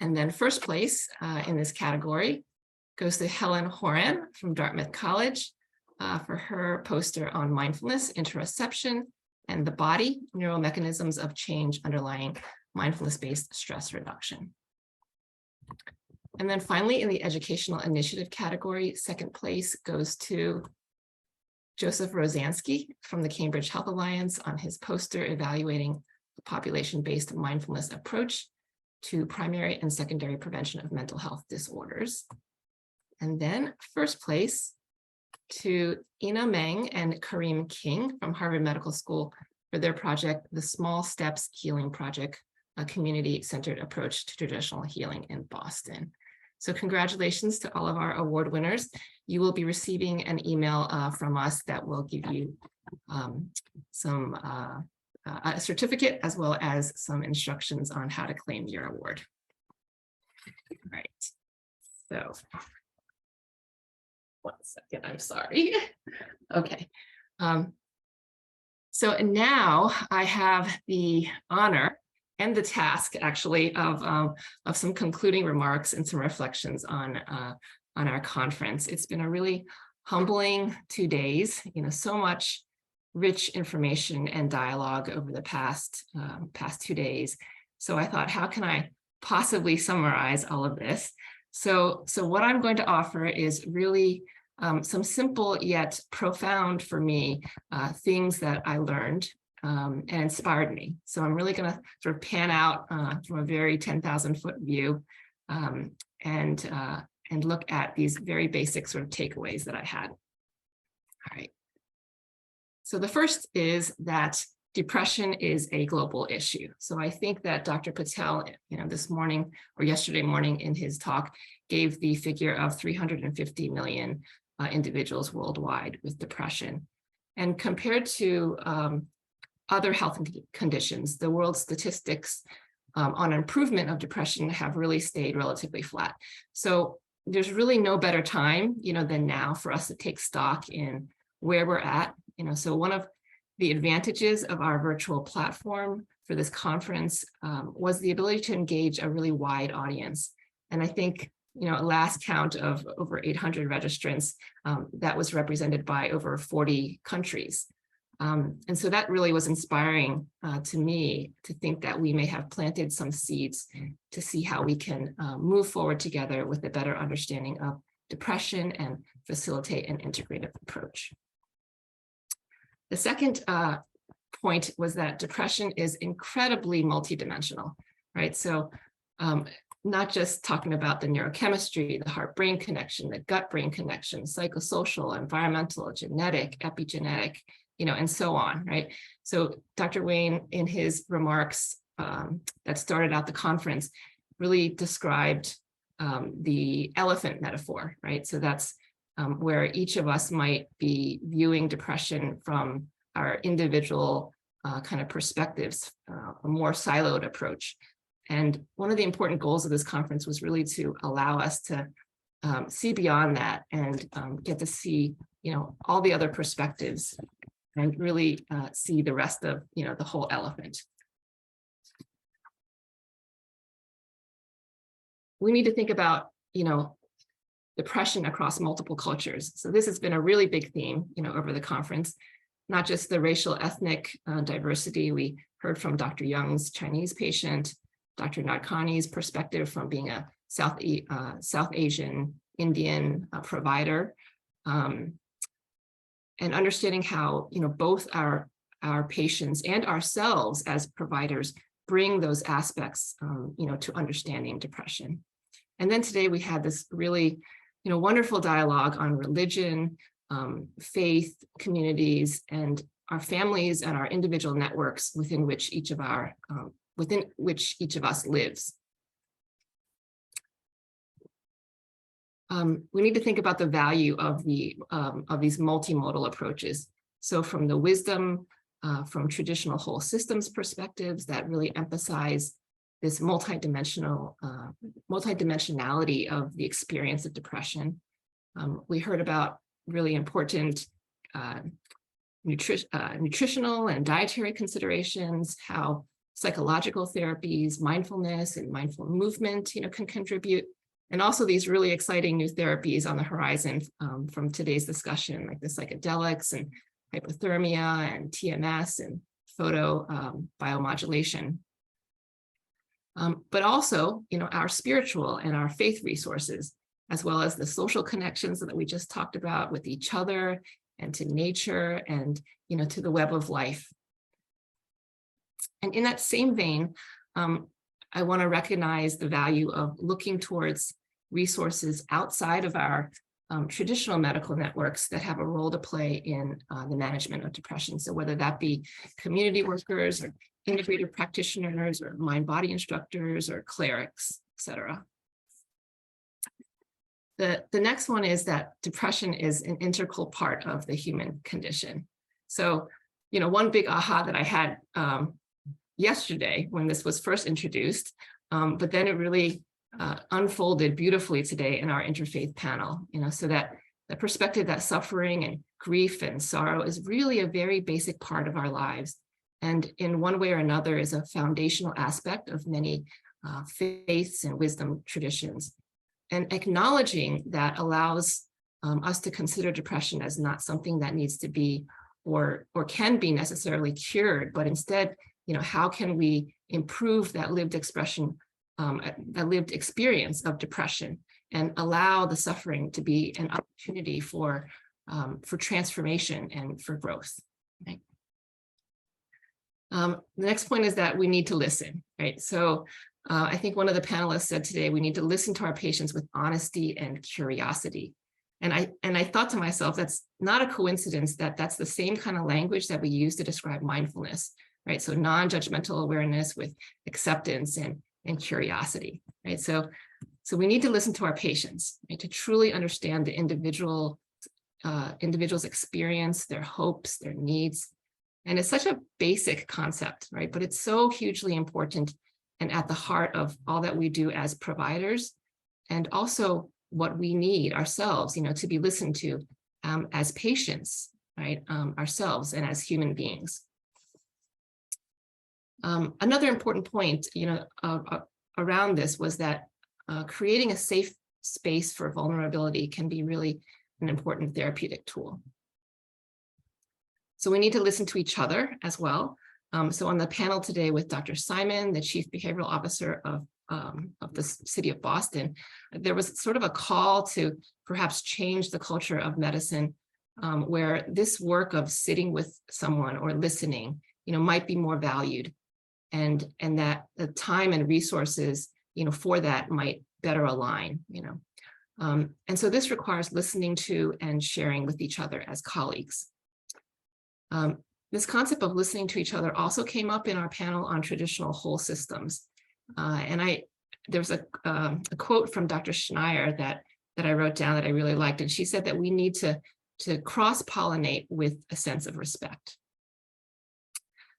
Speaker 5: And then first place in this category goes to Helen Horan from Dartmouth College for her poster on mindfulness, interoception, and the body, neural mechanisms of change underlying mindfulness-based stress reduction. And then finally, in the educational initiative category, second place goes to Joseph Rosansky from the Cambridge Health Alliance on his poster evaluating the population-based mindfulness approach to primary and secondary prevention of mental health disorders. And then first place to Ina Meng and Kareem King from Harvard Medical School for their project, The Small Steps Healing Project, a community-centered approach to traditional healing in Boston. So congratulations to all of our award winners. You will be receiving an email from us that will give you a certificate as well as some instructions on how to claim your award. All right, so one second, I'm sorry. Okay, so now I have the honor and the task actually of some concluding remarks and some reflections on our conference. It's been a really humbling 2 days, so much rich information and dialogue over the past 2 days. So I thought, how can I possibly summarize all of this? So what I'm going to offer is really some simple yet profound for me things that I learned and inspired me. So I'm really going to sort of pan out from a very 10,000-foot view and look at these very basic sort of takeaways that I had. All right. So the first is that depression is a global issue. So I think that Dr. Patel, this morning or yesterday morning in his talk, gave the figure of 350 million individuals worldwide with depression. And compared to other health conditions, the world statistics on improvement of depression have really stayed relatively flat. So there's really no better time, than now for us to take stock in where we're at. So one of the advantages of our virtual platform for this conference was the ability to engage a really wide audience. And I think, a last count of over 800 registrants that was represented by over 40 countries. And so that really was inspiring to me to think that we may have planted some seeds to see how we can move forward together with a better understanding of depression and facilitate an integrative approach. The second point was that depression is incredibly multidimensional, right? So not just talking about the neurochemistry, the heart-brain connection, the gut-brain connection, psychosocial, environmental, genetic, epigenetic, and so on, right? So Dr. Wayne, in his remarks that started out the conference, really described the elephant metaphor, right? So that's where each of us might be viewing depression from our individual kind of perspectives, a more siloed approach. And one of the important goals of this conference was really to allow us to see beyond that and get to see, all the other perspectives and really see the rest of, the whole elephant. We need to think about, depression across multiple cultures. So this has been a really big theme, over the conference, not just the racial ethnic diversity. We heard from Dr. Young's Chinese patient, Dr. Nadkarni's perspective from being a South Asian Indian provider, and understanding how both our patients and ourselves as providers bring those aspects to understanding depression. And then today we had this really wonderful dialogue on religion, faith, communities, and our families and our individual networks within which each of us lives. We need to think about the value of these multimodal approations. So from the wisdom from traditional whole systems perspectives that really emphasize this multidimensionality of the experience of depression. We heard about really important nutritional and dietary considerations, how psychological therapies, mindfulness and mindful movement, can contribute. And also these really exciting new therapies on the horizon from today's discussion, like the psychedelics and hypothermia and TMS and photo biomodulation. But also, our spiritual and our faith resources, as well as the social connections that we just talked about with each other and to nature and, to the web of life. And in that same vein, I want to recognize the value of looking towards resources outside of our traditional medical networks that have a role to play in the management of depression. So whether that be community workers or integrative practitioners or mind-body instructors or clerics, et cetera. The next one is that depression is an integral part of the human condition. So, one big aha that I had yesterday when this was first introduced, but then it really unfolded beautifully today in our interfaith panel, so that the perspective that suffering and grief and sorrow is really a very basic part of our lives. And in one way or another is a foundational aspect of many faiths and wisdom traditions. And acknowledging that allows us to consider depression as not something that needs to be or can be necessarily cured, but instead, how can we improve that lived expression, that lived experience of depression, and allow the suffering to be an opportunity for transformation and for growth. Right? The next point is that we need to listen, right? So I think one of the panelists said today, we need to listen to our patients with honesty and curiosity. And I thought to myself, that's not a coincidence that that's the same kind of language that we use to describe mindfulness, right? So non-judgmental awareness with acceptance and curiosity, right? So we need to listen to our patients, right, to truly understand the individual's experience, their hopes, their needs. And it's such a basic concept, right? But it's so hugely important and at the heart of all that we do as providers, and also what we need ourselves, to be listened to as patients, right? Ourselves and as human beings. Another important point, around this was that creating a safe space for vulnerability can be really an important therapeutic tool. So we need to listen to each other as well. So on the panel today with Dr. Simon, the Chief Behavioral Officer of the city of Boston, there was sort of a call to perhaps change the culture of medicine, where this work of sitting with someone or listening, might be more valued, and that the time and resources, for that might better align, and so this requires listening to and sharing with each other as colleagues. This concept of listening to each other also came up in our panel on traditional whole systems. And there's a quote from Dr. Schneier that I wrote down that I really liked. And she said that we need to cross-pollinate with a sense of respect.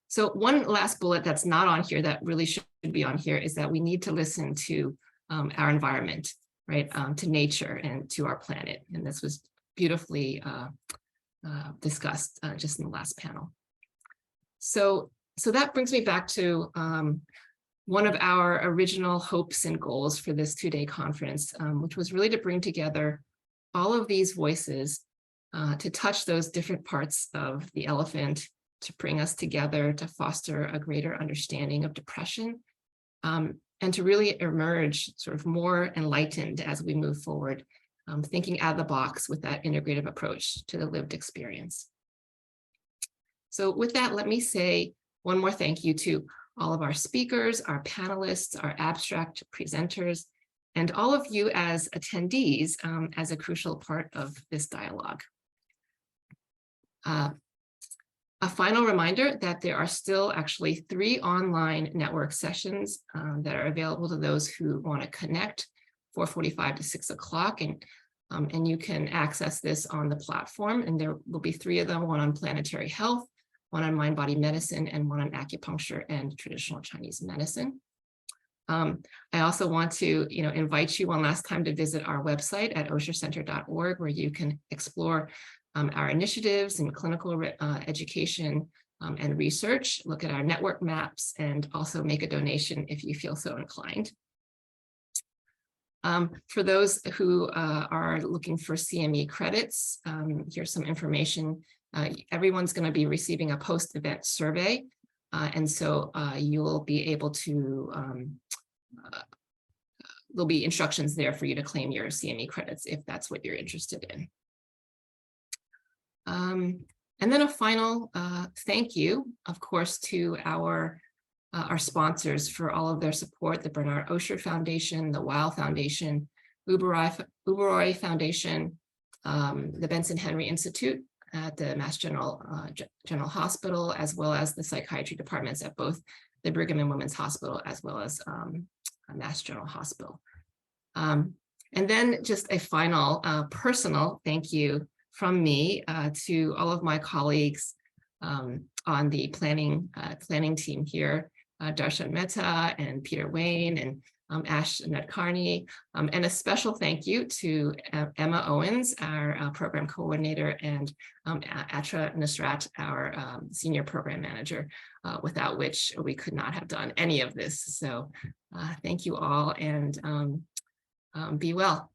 Speaker 5: So one last bullet that's not on here that really should be on here is that we need to listen to our environment, right? To nature and to our planet. And this was beautifully discussed just in the last panel. So that brings me back to one of our original hopes and goals for this two-day conference, which was really to bring together all of these voices to touch those different parts of the elephant, to bring us together, to foster a greater understanding of depression, and to really emerge sort of more enlightened as we move forward, thinking out of the box with that integrative approach to the lived experience. So with that, let me say one more thank you to all of our speakers, our panelists, our abstract presenters, and all of you as attendees as a crucial part of this dialogue. A final reminder that there are still actually 3 online network sessions that are available to those who want to connect, 4:45 to 6 o'clock, and you can access this on the platform, and there will be 3 of them, one on planetary health, one on mind-body medicine, and one on acupuncture and traditional Chinese medicine. I also want to invite you one last time to visit our website at oshercenter.org, where you can explore our initiatives in clinical education and research, look at our network maps, and also make a donation if you feel so inclined. For those who are looking for CME credits, here's some information. Everyone's going to be receiving a post-event survey, and so you'll be able to, there'll be instructions there for you to claim your CME credits if that's what you're interested in. And then a final thank you, of course, to our sponsors for all of their support: the Bernard Osher Foundation, the Weil Foundation, Uberoi Foundation, the Benson Henry Institute at the Mass General Hospital, as well as the psychiatry departments at both the Brigham and Women's Hospital, as well as Mass General Hospital. And then just a final personal thank you from me to all of my colleagues on the planning team here, Darshan Mehta and Peter Wayne and Ash Nadkarni, and a special thank you to Emma Owens, our program coordinator, and Aterah Nusrat, our senior program manager, without which we could not have done any of this. So thank you all, and be well.